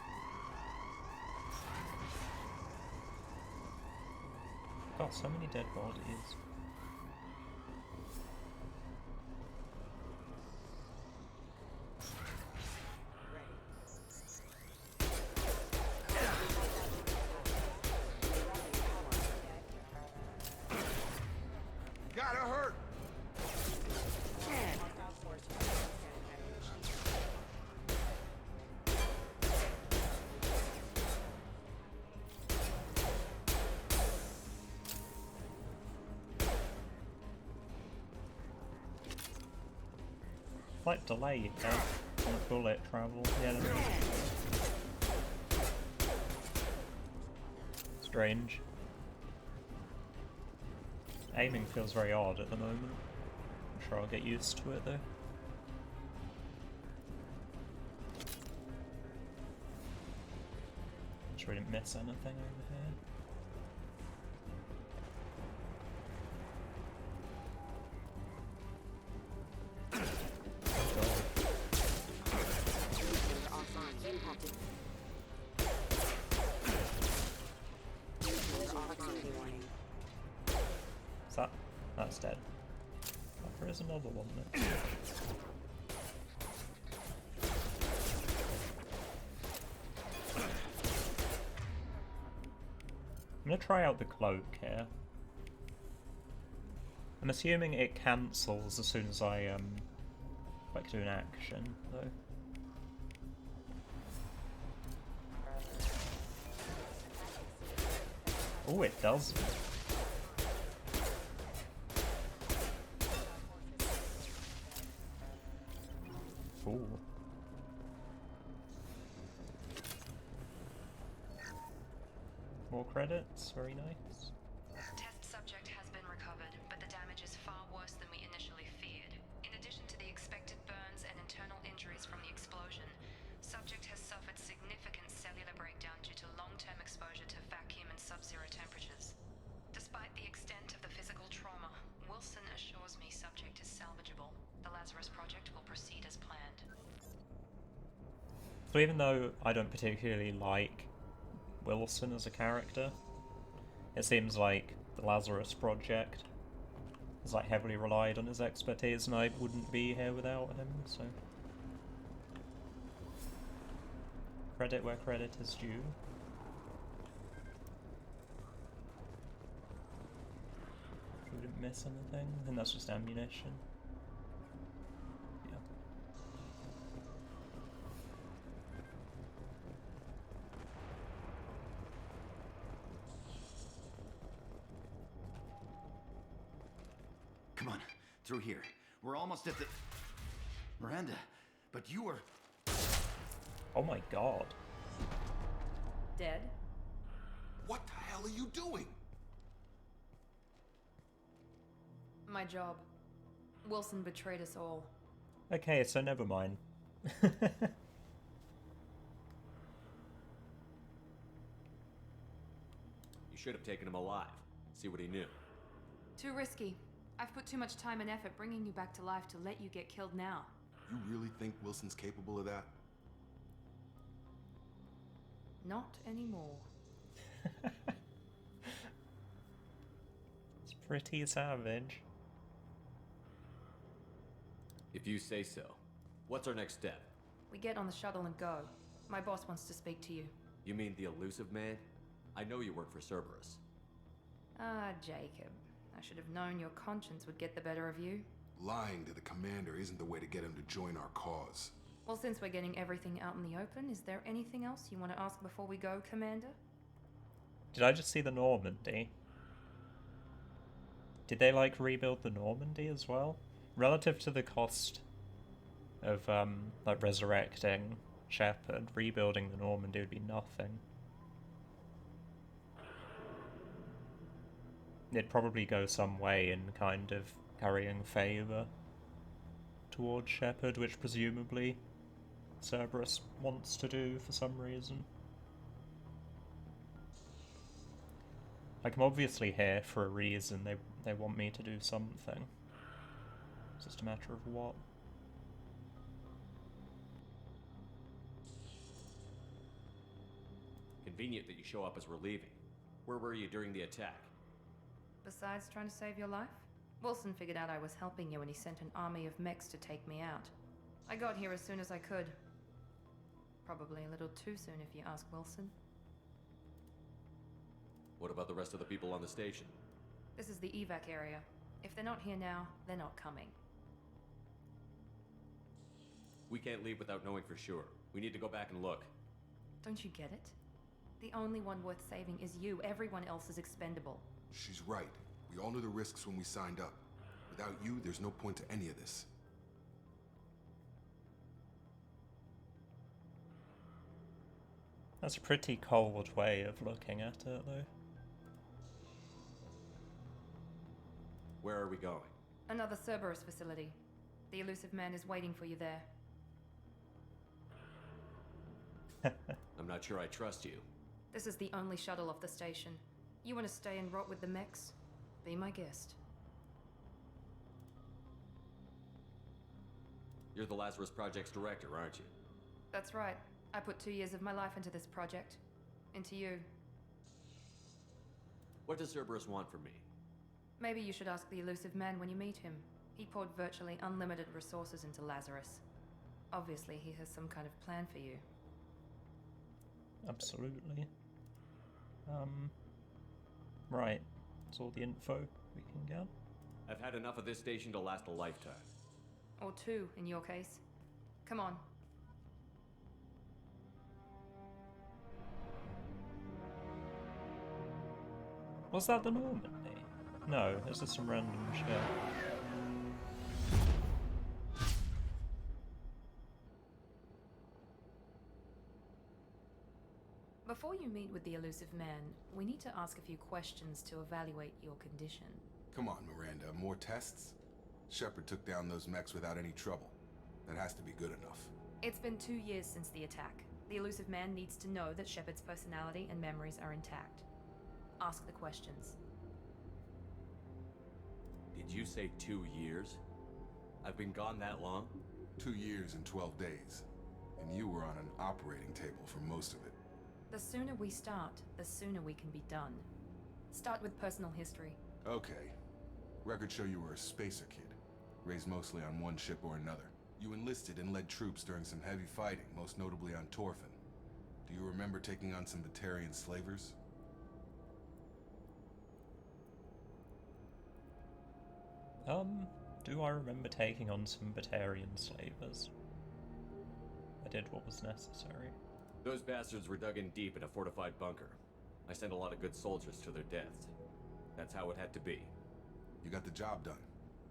God, so many dead bodies. Gotta hurt! Slight delay on bullet travel. Yeah. Strange. Aiming feels very odd at the moment. I'm sure I'll get used to it though. Sure we didn't miss anything over here. That's dead. Oh, there is another one there. I'm gonna try out the cloak here. I'm assuming it cancels as soon as I like do an action though. Oh, it does. Ooh. More credits, very nice. Test subject has been recovered, but the damage is far worse than we initially feared. In addition to the expected burns and internal injuries from the explosion, subject has suffered significant cellular breakdown due to long-term exposure to vacuum and sub-zero temperatures. Despite the extent of the physical trauma, Wilson assures me subject is salvageable. The Lazarus project will proceed as planned. So even though I don't particularly like Wilson as a character, it seems like the Lazarus project is like heavily relied on his expertise, and I wouldn't be here without him, so credit where credit is due. We didn't miss anything, I think that's just ammunition. Come on, through here. We're almost at the... Miranda, but you were... Oh my god. Dead? What the hell are you doing? My job. Wilson betrayed us all. Okay, so never mind. You should have taken him alive. See what he knew. Too risky. I've put too much time and effort bringing you back to life to let you get killed now. You really think Wilson's capable of that? Not anymore. It's pretty savage. If you say so. What's our next step? We get on the shuttle and go. My boss wants to speak to you. You mean the elusive man? I know you work for Cerberus. Ah, Jacob. I should have known your conscience would get the better of you. Lying to the commander isn't the way to get him to join our cause. Well, since we're getting everything out in the open, is there anything else you want to ask before we go, Commander? Did I just see the Normandy? Did they like rebuild the Normandy as well? Relative to the cost of like resurrecting Shepard, rebuilding the Normandy would be nothing. It'd probably go some way in kind of carrying favour towards Shepard, which presumably Cerberus wants to do for some reason. Like, I'm obviously here for a reason. They want me to do something. It's just a matter of what. Convenient that you show up as we're leaving. Where were you during the attack? Besides trying to save your life, Wilson figured out I was helping you and he sent an army of mechs to take me out. I got here as soon as I could. Probably a little too soon if you ask Wilson. What about the rest of the people on the station? This is the evac area. If they're not here now, they're not coming. We can't leave without knowing for sure. We need to go back and look. Don't you get it? The only one worth saving is you. Everyone else is expendable. She's right. We all knew the risks when we signed up. Without you, there's no point to any of this. That's a pretty cold way of looking at it, though. Where are we going? Another Cerberus facility. The elusive man is waiting for you there. I'm not sure I trust you. This is the only shuttle off the station. You want to stay and rot with the mechs? Be my guest. You're the Lazarus Project's director, aren't you? That's right. I put 2 years of my life into this project. Into you. What does Cerberus want from me? Maybe you should ask the elusive man when you meet him. He poured virtually unlimited resources into Lazarus. Obviously, he has some kind of plan for you. Absolutely. Right. That's all the info we can get. I've had enough of this station to last a lifetime. Or two, in your case. Come on. Was that the Normandy? No, this is some random shit. Before you meet with the elusive man, we need to ask a few questions to evaluate your condition. Come on, Miranda, more tests? Shepard took down those mechs without any trouble. That has to be good enough. It's been 2 years since the attack. The elusive man needs to know that Shepard's personality and memories are intact. Ask the questions. Did you say 2 years? I've been gone that long? 2 years and 12 days. And you were on an operating table for most of it. The sooner we start, the sooner we can be done. Start with personal history. Okay. Records show you were a spacer kid, raised mostly on one ship or another. You enlisted and led troops during some heavy fighting, most notably on Torfin. Do you remember taking on some Batarian slavers? Do I remember taking on some Batarian slavers? I did what was necessary. Those bastards were dug in deep in a fortified bunker. I sent a lot of good soldiers to their deaths. That's how it had to be. You got the job done.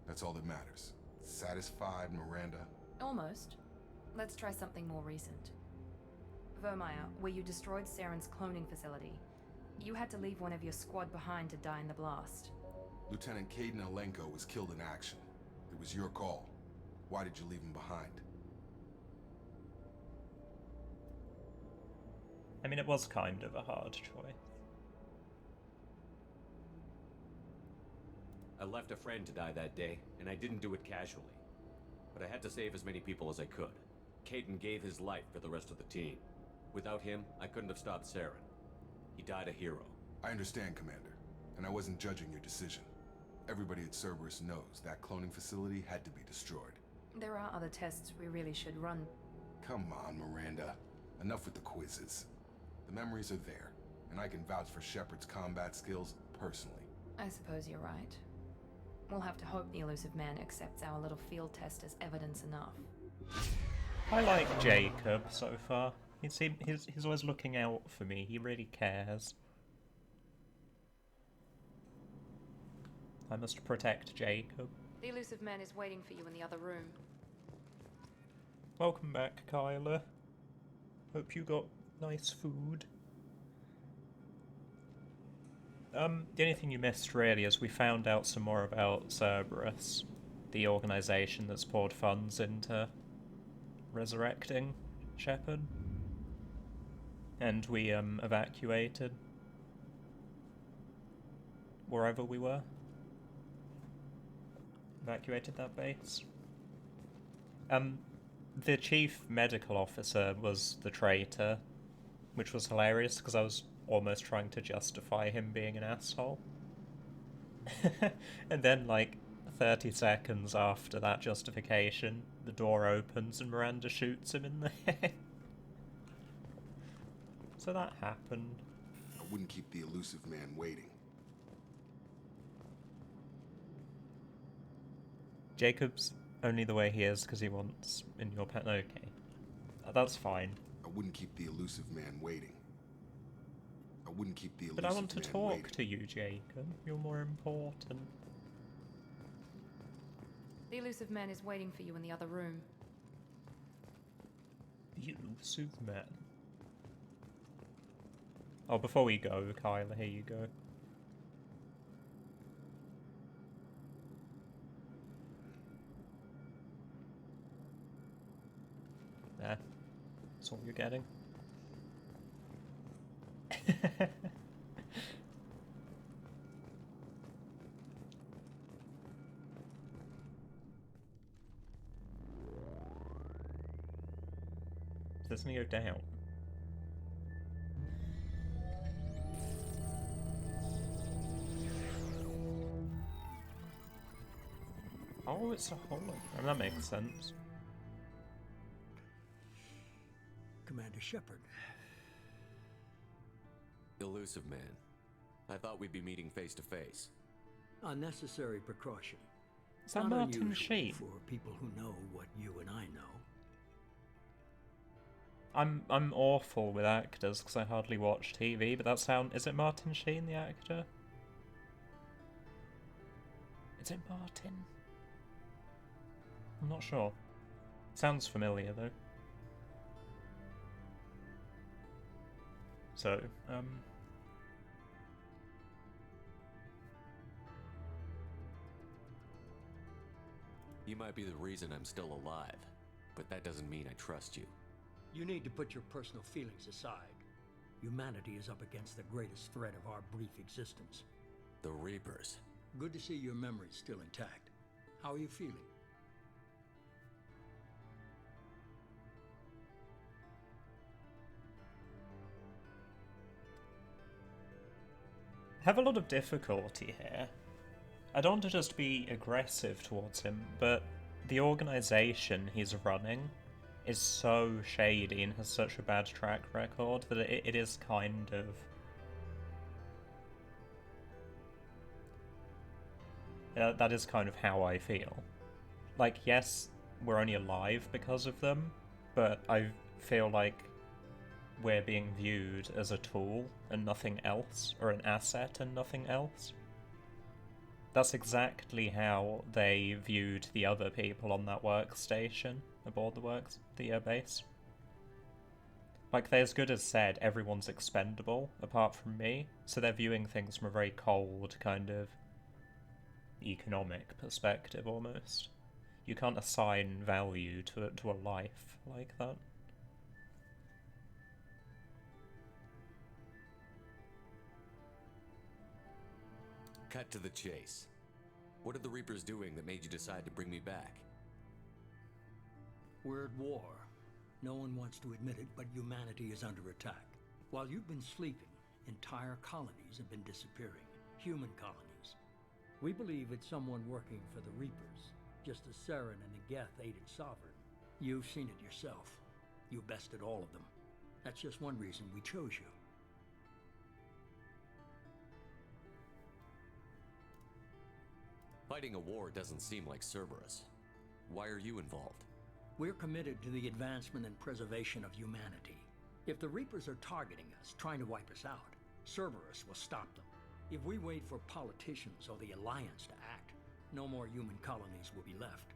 That's all that matters. Satisfied, Miranda? Almost. Let's try something more recent. Vermeer, where you destroyed Saren's cloning facility. You had to leave one of your squad behind to die in the blast. Lieutenant Caden Alenko was killed in action. It was your call. Why did you leave him behind? I mean, it was kind of a hard choice. I left a friend to die that day, and I didn't do it casually. But I had to save as many people as I could. Caden gave his life for the rest of the team. Without him, I couldn't have stopped Saren. He died a hero. I understand, Commander, and I wasn't judging your decision. Everybody at Cerberus knows that cloning facility had to be destroyed. There are other tests we really should run. Come on, Miranda. Enough with the quizzes. The memories are there, and I can vouch for Shepard's combat skills personally. I suppose you're right. We'll have to hope the elusive man accepts our little field test as evidence enough. I like Jacob so far. He's always looking out for me. He really cares. I must protect Jacob. The elusive man is waiting for you in the other room. Welcome back, Kyla. Hope you got nice food. The only thing you missed really is we found out some more about Cerberus, the organisation that's poured funds into resurrecting Shepard. And we evacuated wherever we were. Evacuated that base. The chief medical officer was the traitor, which was hilarious because I was almost trying to justify him being an asshole. And then, like, 30 seconds after that justification, the door opens and Miranda shoots him in the head. So that happened. I wouldn't keep the elusive man waiting. Jacob's only the way he is because he wants in your pen. Okay. That's fine. I wouldn't keep the elusive man waiting. I wouldn't keep the elusive But I want to man talk waiting. to you, Jacob. You're more important. The elusive man is waiting for you in the other room. The elusive man. Oh, before we go, Kyla, here you go. There. That's all you're getting. Doesn't he go down? Oh, it's a hologram. That makes sense. Commander Shepard. Elusive man. I thought we'd be meeting face to face. Unnecessary precaution. Is that Not Martin unusual Sheen? for people who know what you and I know. I'm awful with actors because I hardly watch TV, but is it Martin Sheen, the actor? Is it Martin? I'm not sure. Sounds familiar though. So, You might be the reason I'm still alive, but that doesn't mean I trust you. You need to put your personal feelings aside. Humanity is up against the greatest threat of our brief existence. The Reapers. Good to see your memory's still intact. How are you feeling? I have a lot of difficulty here. I don't want to just be aggressive towards him, but the organisation he's running is so shady and has such a bad track record that it is kind of... that is kind of how I feel. Like, yes, we're only alive because of them, but I feel like we're being viewed as a tool and nothing else, or an asset and nothing else. That's exactly how they viewed the other people on that workstation aboard the base. Like, they as good as said everyone's expendable apart from me, so they're viewing things from a very cold kind of economic perspective almost. You can't assign value to a life like that. Cut to the chase. What are the Reapers doing that made you decide to bring me back? We're at war. No one wants to admit it, but humanity is under attack. While you've been sleeping, entire colonies have been disappearing. Human colonies. We believe it's someone working for the Reapers, just as Saren and the Geth aided Sovereign. You've seen it yourself. You bested all of them. That's just one reason we chose you. Fighting a war doesn't seem like Cerberus. Why are you involved? We're committed to the advancement and preservation of humanity. If the Reapers are targeting us, trying to wipe us out, Cerberus will stop them. If we wait for politicians or the Alliance to act, no more human colonies will be left.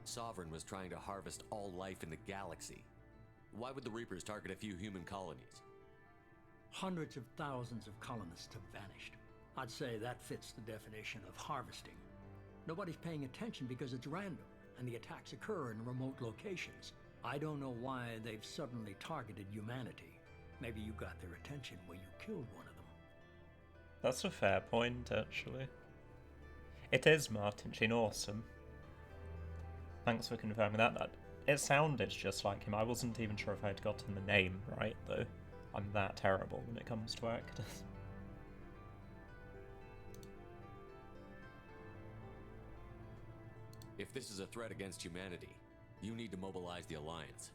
Sovereign was trying to harvest all life in the galaxy. Why would the Reapers target a few human colonies? Hundreds of thousands of colonists have vanished. I'd say that fits the definition of harvesting. Nobody's paying attention because it's random, and the attacks occur in remote locations. I don't know why they've suddenly targeted humanity. Maybe you got their attention when you killed one of them. That's a fair point, actually. It is Martin Sheen, awesome. Thanks for confirming that. It sounded just like him. I wasn't even sure if I'd gotten the name right, though. I'm that terrible when it comes to actors. If this is a threat against humanity, you need to mobilize the Alliance.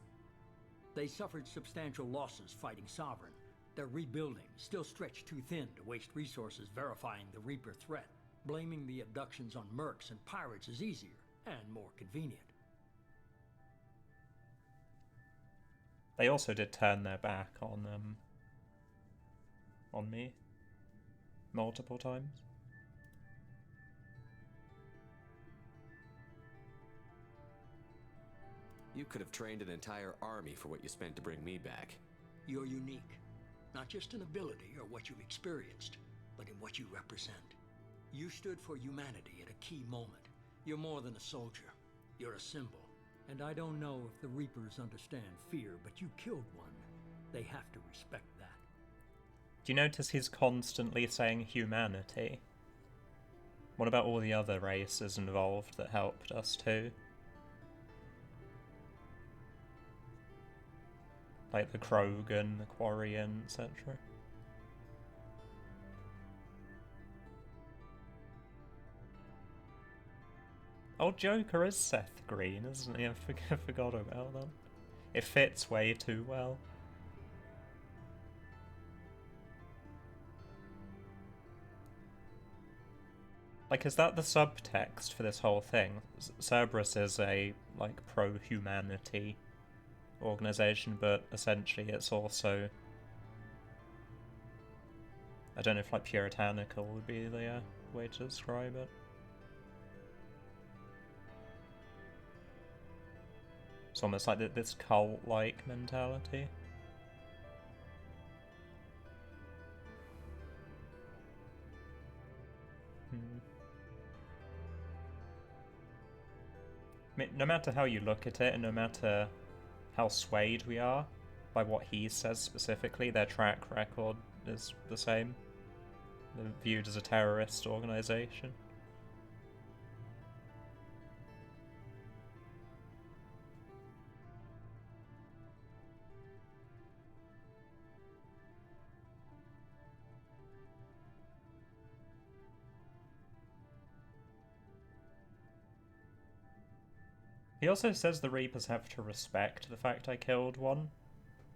They suffered substantial losses fighting Sovereign. They're rebuilding, still stretched too thin to waste resources verifying the Reaper threat. Blaming the abductions on mercs and pirates is easier and more convenient. They also did turn their back on me multiple times. You could have trained an entire army for what you spent to bring me back. You're unique, not just in ability or what you've experienced, but in what you represent. You stood for humanity at a key moment. You're more than a soldier. You're a symbol. And I don't know if the Reapers understand fear, but you killed one. They have to respect that. Do you notice he's constantly saying humanity? What about all the other races involved that helped us too? Like the Krogan, the Quarian, etc. Oh, Joker is Seth Green, isn't he? I forgot about that. It fits way too well. Like, is that the subtext for this whole thing? Cerberus is a, like, pro-humanity organization, but essentially it's also... I don't know if, like, puritanical would be the way to describe it. It's almost like this cult-like mentality. I mean, no matter how you look at it, and no matter how swayed we are by what he says specifically, their track record is the same. They're viewed as a terrorist organization. He also says the Reapers have to respect the fact I killed one.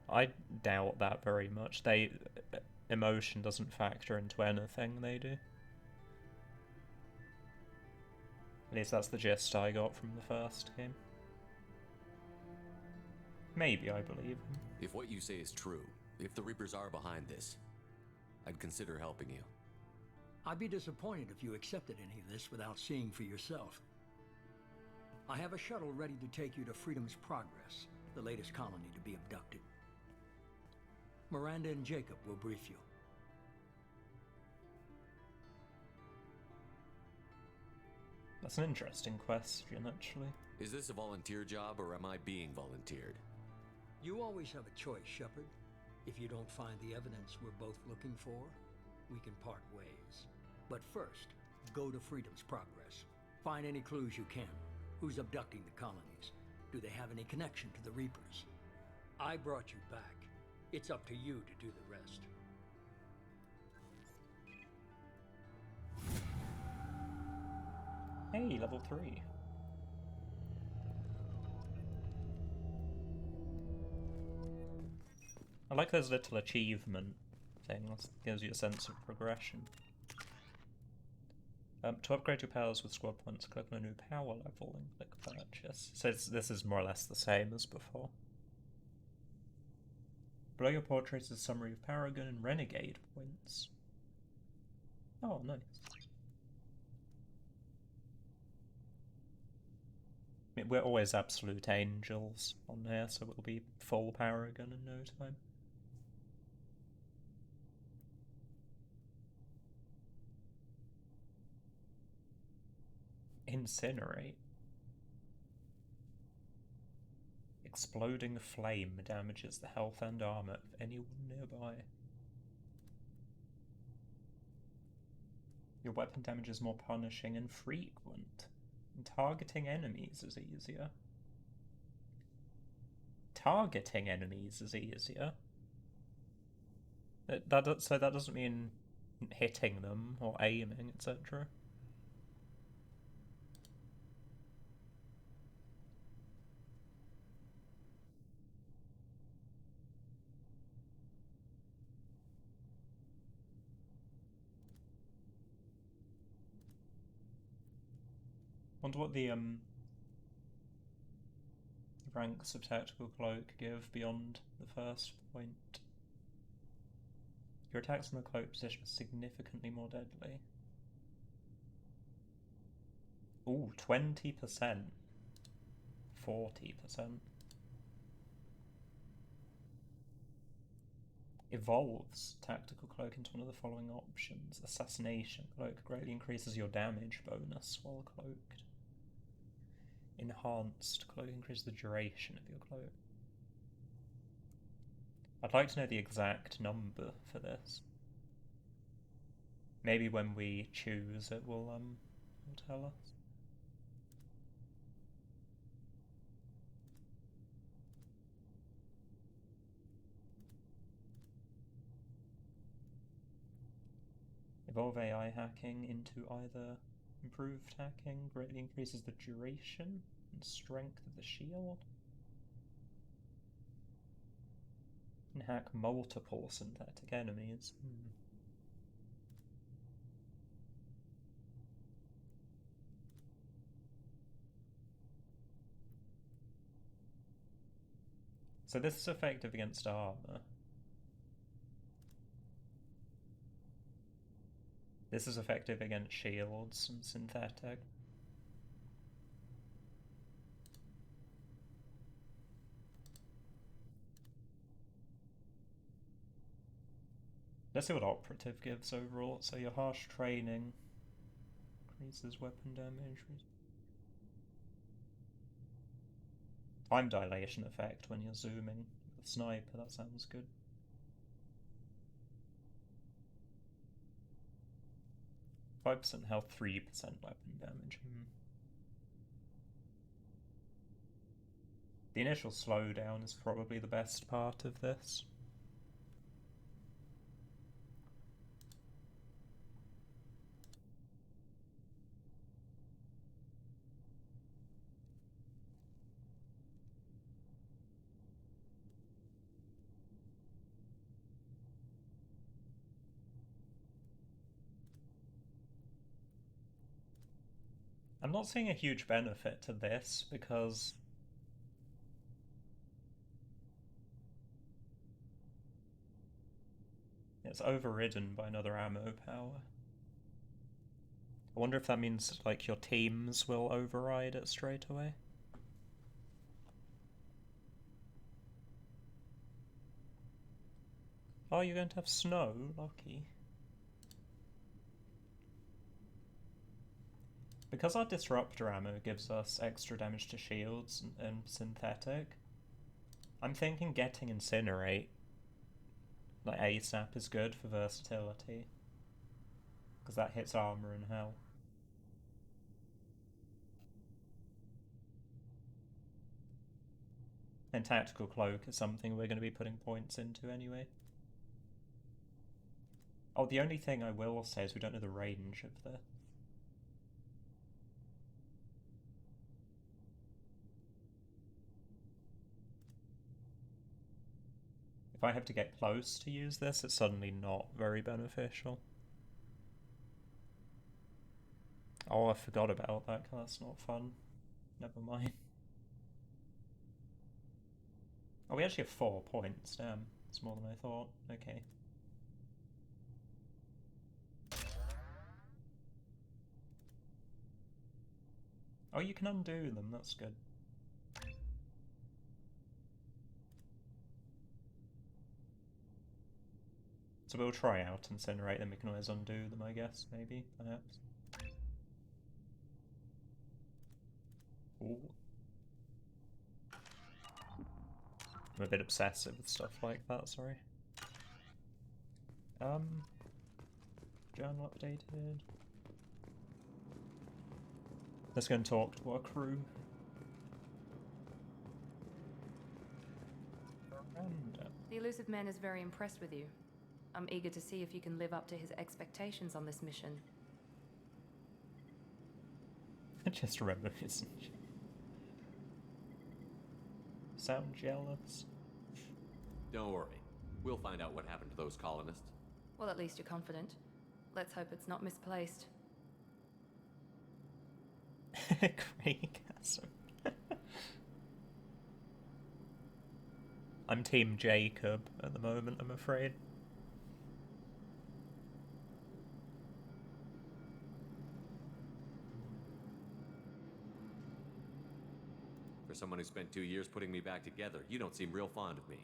I doubt that very much. Emotion doesn't factor into anything they do. At least that's the gist I got from the first game. Maybe I believe him. If what you say is true, if the Reapers are behind this, I'd consider helping you. I'd be disappointed if you accepted any of this without seeing for yourself. I have a shuttle ready to take you to Freedom's Progress, the latest colony to be abducted. Miranda and Jacob will brief you. That's an interesting question, actually. Is this a volunteer job, or am I being volunteered? You always have a choice, Shepard. If you don't find the evidence we're both looking for, we can part ways. But first, go to Freedom's Progress. Find any clues you can. Who's abducting the colonies? Do they have any connection to the Reapers? I brought you back. It's up to you to do the rest. Hey, level 3. I like those little achievement things. Gives you a sense of progression. To upgrade your powers with squad points, click on a new power level and click purchase. So this is more or less the same as before. Below your portrait is a summary of Paragon and Renegade points. Oh, nice. I mean, we're always absolute angels on here, so it'll be full Paragon in no time. Incinerate. Exploding flame damages the health and armor of anyone nearby. Your weapon damage is more punishing and frequent. And targeting enemies is easier. Targeting enemies is easier? So that doesn't mean hitting them or aiming, etc. Wonder what the ranks of Tactical Cloak give beyond the first point. Your attacks from a cloak position are significantly more deadly. Ooh, 20%. 40%. Evolves Tactical Cloak into one of the following options. Assassination Cloak greatly increases your damage bonus while cloaked. Enhanced Cloak increases the duration of your cloak. I'd like to know the exact number for this. Maybe when we choose it will tell us. Evolve AI hacking into either Improved hacking greatly increases the duration and strength of the shield. Can hack multiple synthetic enemies. So this is effective against armor. This is effective against shields and synthetic. Let's see what Operative gives overall. So your harsh training increases weapon damage. Time dilation effect when you're zooming with sniper, that sounds good. – 5% health, 3% weapon damage. The initial slowdown is probably the best part of this. I'm not seeing a huge benefit to this because it's overridden by another ammo power. I wonder if that means like your teams will override it straight away. Oh, you're going to have snow? Lucky. Because our disruptor ammo gives us extra damage to shields and synthetic, I'm thinking getting incinerate like ASAP is good for versatility. Because that hits armor and health. And tactical cloak is something we're going to be putting points into anyway. Oh, the only thing I will say is we don't know the range of this. If I have to get close to use this, it's suddenly not very beneficial. Oh, I forgot about that, that's not fun. Never mind. Oh, we actually have 4 points, damn. It's more than I thought. Okay. Oh, you can undo them, that's good. So we'll try out Incinerate, then we can always undo them, I guess, maybe, perhaps. Ooh. I'm a bit obsessive with stuff like that, sorry. Journal updated. Let's go and talk to our crew. The elusive man is very impressed with you. I'm eager to see if you can live up to his expectations on this mission. I just remember his... Sound jealous? Don't worry. We'll find out what happened to those colonists. Well, at least you're confident. Let's hope it's not misplaced. Craigasm. I'm Team Jacob at the moment, I'm afraid. For someone who spent 2 years putting me back together, you don't seem real fond of me.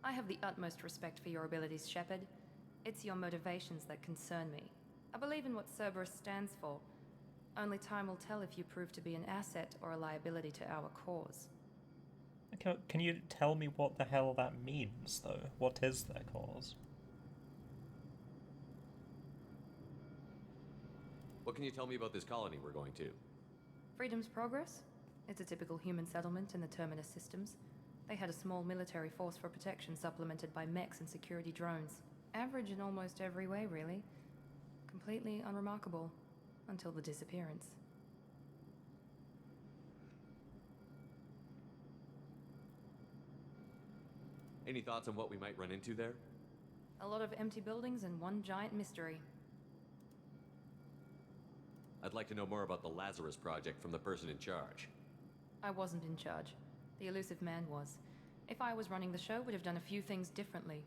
I have the utmost respect for your abilities, Shepard. It's your motivations that concern me. I believe in what Cerberus stands for. Only time will tell if you prove to be an asset or a liability to our cause. Can you tell me what the hell that means, though? What is their cause? What can you tell me about this colony we're going to? Freedom's Progress? It's a typical human settlement in the Terminus systems. They had a small military force for protection supplemented by mechs and security drones. Average in almost every way, really. Completely unremarkable. until the disappearance. Any thoughts on what we might run into there? A lot of empty buildings and one giant mystery. I'd like to know more about the Lazarus Project from the person in charge. I wasn't in charge. The elusive man was. If I was running the show, would have done a few things differently.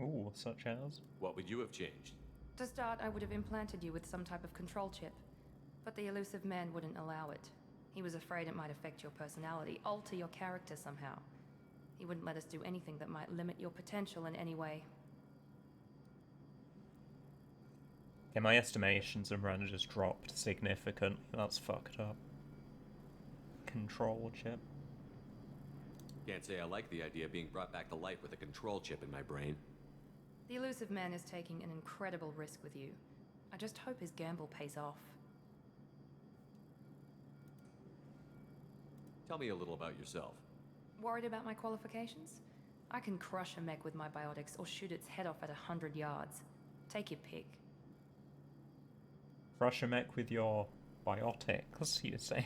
Ooh, such as? What would you have changed? To start, I would have implanted you with some type of control chip. But the elusive man wouldn't allow it. He was afraid it might affect your personality, alter your character somehow. He wouldn't let us do anything that might limit your potential in any way. Yeah, my estimations of Miranda just dropped significantly. That's fucked up. Control chip. Can't say I like the idea of being brought back to life with a control chip in my brain. The elusive man is taking an incredible risk with you. I just hope his gamble pays off. Tell me a little about yourself. Worried about my qualifications? I can crush a mech with my biotics or shoot its head off at 100 yards. Take your pick. Crush a mech with your biotics, you say?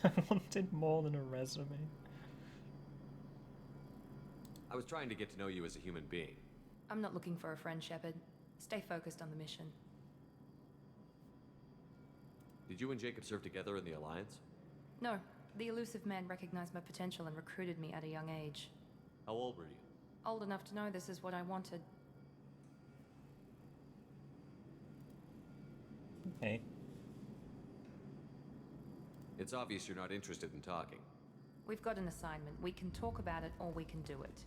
I wanted more than a resume. I was trying to get to know you as a human being. I'm not looking for a friend, Shepard. Stay focused on the mission. Did you and Jacob serve together in the Alliance? No. The elusive man recognized my potential and recruited me at a young age. How old were you? Old enough to know this is what I wanted. Okay. It's obvious you're not interested in talking. We've got an assignment. We can talk about it or we can do it.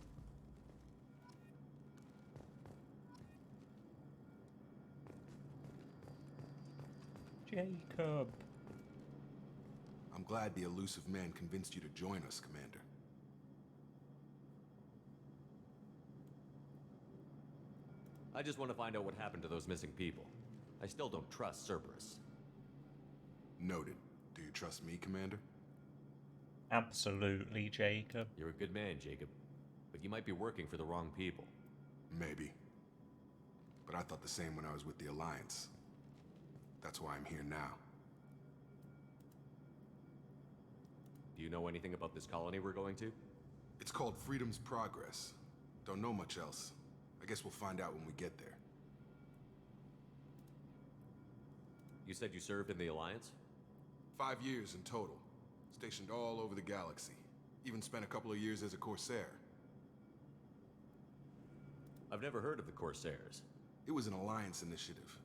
Jacob. I'm glad the elusive man convinced you to join us, Commander. I just want to find out what happened to those missing people. I still don't trust Cerberus. Noted. Do you trust me, Commander? Absolutely, Jacob. You're a good man, Jacob. But you might be working for the wrong people. Maybe. But I thought the same when I was with the Alliance. That's why I'm here now. Do you know anything about this colony we're going to? It's called Freedom's Progress. Don't know much else. I guess we'll find out when we get there. You said you served in the Alliance? 5 years in total. Stationed all over the galaxy. Even spent a couple of years as a Corsair. I've never heard of the Corsairs. It was an Alliance initiative.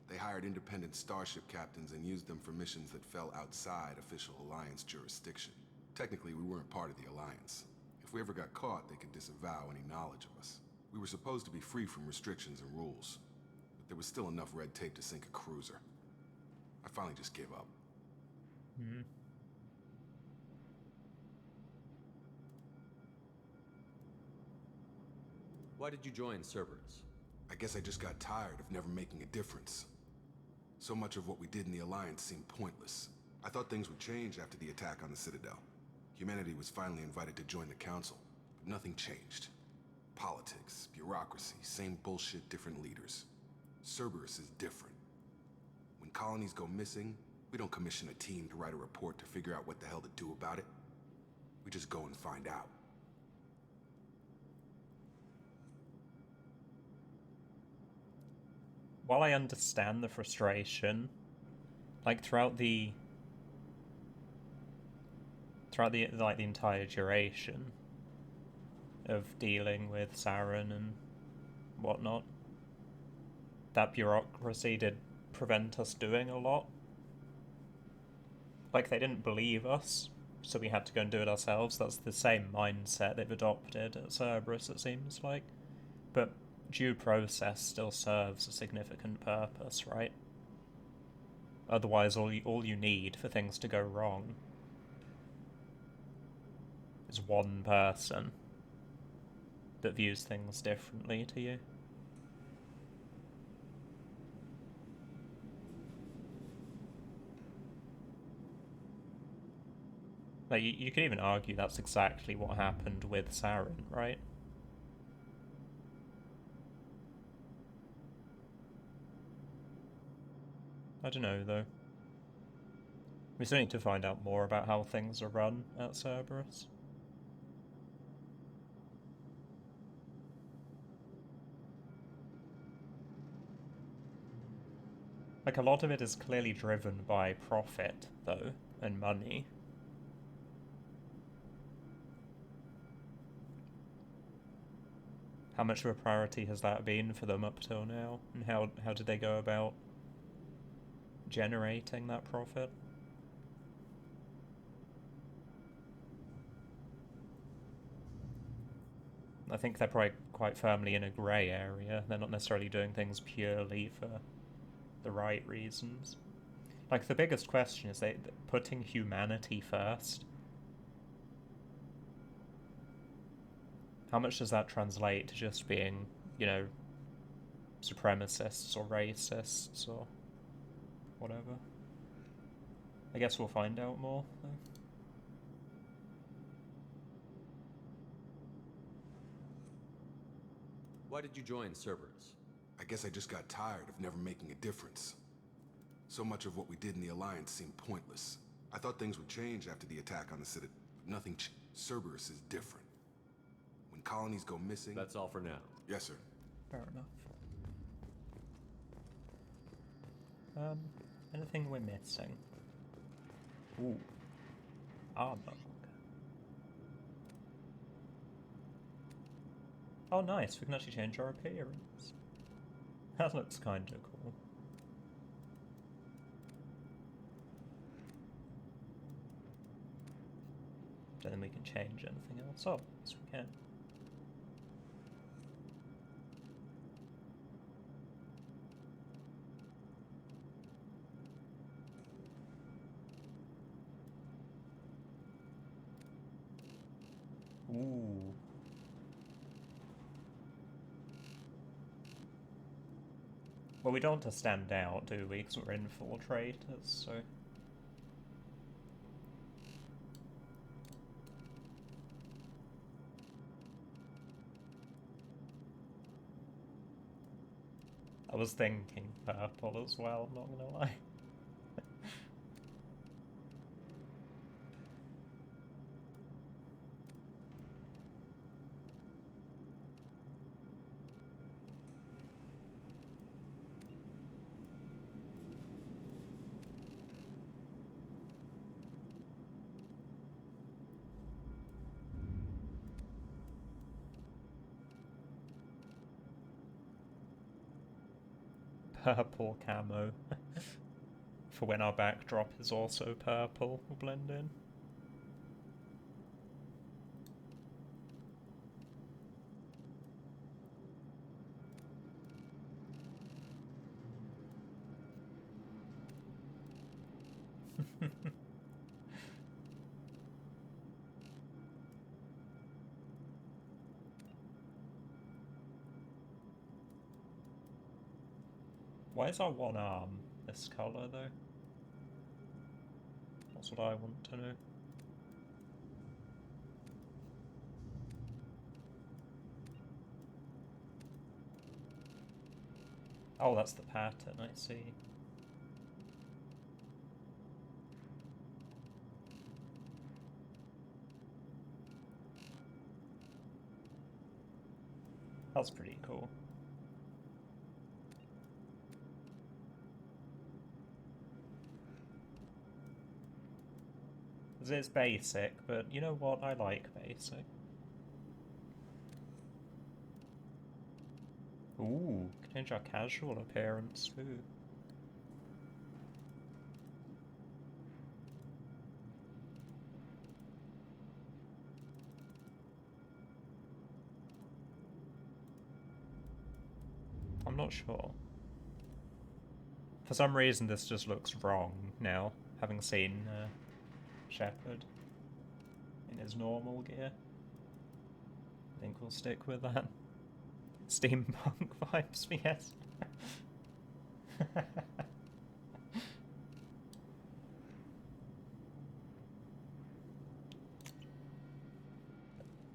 They hired independent starship captains and used them for missions that fell outside official Alliance jurisdiction. Technically, we weren't part of the Alliance. If we ever got caught, they could disavow any knowledge of us. We were supposed to be free from restrictions and rules, but there was still enough red tape to sink a cruiser. I finally just gave up. Hmm. Why did you join Cerberus? I guess I just got tired of never making a difference. So much of what we did in the Alliance seemed pointless. I thought things would change after the attack on the Citadel. Humanity was finally invited to join the Council, but nothing changed. Politics, bureaucracy, same bullshit, different leaders. Cerberus is different. When colonies go missing, we don't commission a team to write a report to figure out what the hell to do about it. We just go and find out. While I understand the frustration, like throughout the entire duration of dealing with Saren and whatnot, that bureaucracy did prevent us doing a lot. Like, they didn't believe us, so we had to go and do it ourselves. That's the same mindset they've adopted at Cerberus, it seems like. But due process still serves a significant purpose, right? Otherwise, all you need for things to go wrong is one person that views things differently to you. Like, you could even argue that's exactly what happened with Saren, right? I don't know, though. We still need to find out more about how things are run at Cerberus. Like, a lot of it is clearly driven by profit, though, and money. How much of a priority has that been for them up till now? And how did they go about generating that profit? I think they're probably quite firmly in a grey area. They're not necessarily doing things purely for the right reasons. Like, the biggest question is they putting humanity first. How much does that translate to just being, you know, supremacists or racists or whatever? I guess we'll find out more, though. Why did you join Cerberus? I guess I just got tired of never making a difference. So much of what we did in the Alliance seemed pointless. I thought things would change after the attack on the Citadel, but nothing changed. Cerberus is different. When colonies go missing... That's all for now. Yes, sir. Fair enough. Anything we're missing? Ooh. Armor. Oh, nice. We can actually change our appearance. That looks kind of cool. Then we can change anything else. Oh, yes we can. Ooh. Well, we don't want to stand out, do we? Because we're infiltrators, so... I was thinking purple as well, I'm not gonna lie. Purple camo. For when our backdrop is also purple, we'll blend in. Why is our one arm this colour, though? That's what I want to know. Oh, that's the pattern, I see. That's pretty cool. It's basic, but you know what? I like basic. Ooh, can change our casual appearance too. I'm not sure. For some reason this just looks wrong now, having seen Shepard in his normal gear. I think we'll stick with that. Steampunk vibes, yes.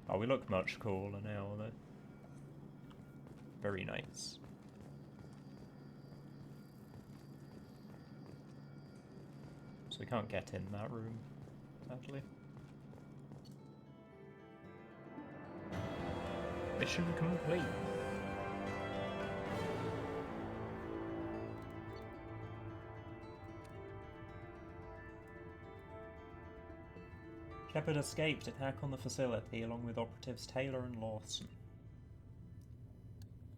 Oh, we look much cooler now, though. Very nice. So we can't get in that room, sadly. Mission complete. Shepard escaped attack on the facility along with operatives Taylor and Lawson.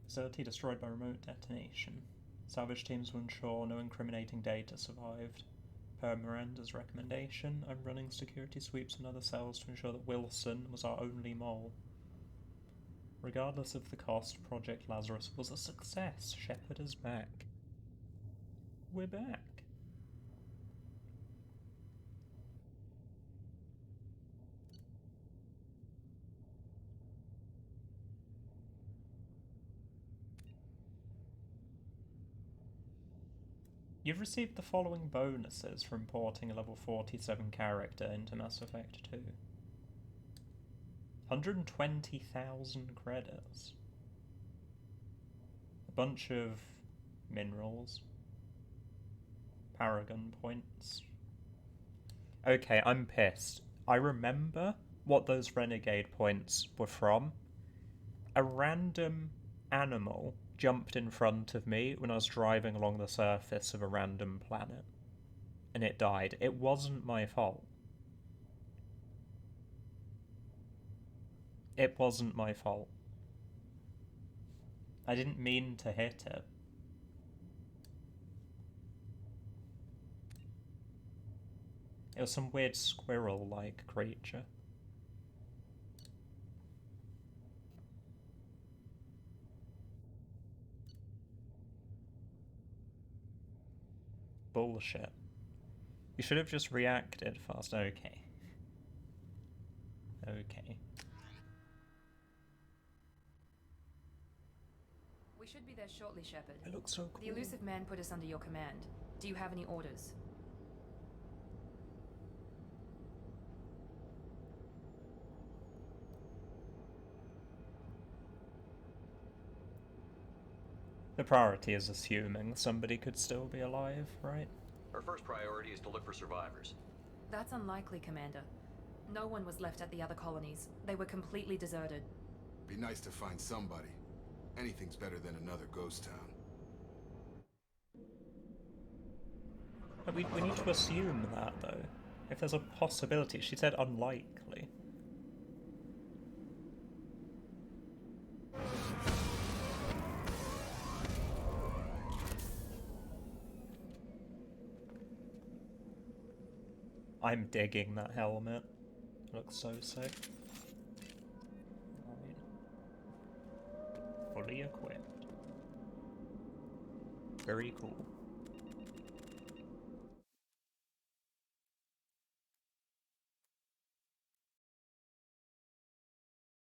Facility destroyed by remote detonation. Salvage teams were unsure, no incriminating data survived. Per Miranda's recommendation, I'm running security sweeps in other cells to ensure that Wilson was our only mole. Regardless of the cost, Project Lazarus was a success. Shepard is back. We're back. You've received the following bonuses for importing a level 47 character into Mass Effect 2. 120,000 credits. A bunch of minerals. Paragon points. Okay, I'm pissed. I remember what those renegade points were from. A random animal jumped in front of me when I was driving along the surface of a random planet. And it died. It wasn't my fault. It wasn't my fault. I didn't mean to hit it. It was some weird squirrel-like creature. Bullshit. You should have just reacted fast. Okay. Okay. We should be there shortly, Shepard. It looks so cool. The elusive man put us under your command. Do you have any orders? The priority is assuming somebody could still be alive, right? Our first priority is to look for survivors. That's unlikely, Commander. No one was left at the other colonies. They were completely deserted. Be nice to find somebody. Anything's better than another ghost town. But we need to assume that, though. If there's a possibility. She said unlikely. I'm digging that helmet. It looks so sick. Right. Fully equipped. Very cool.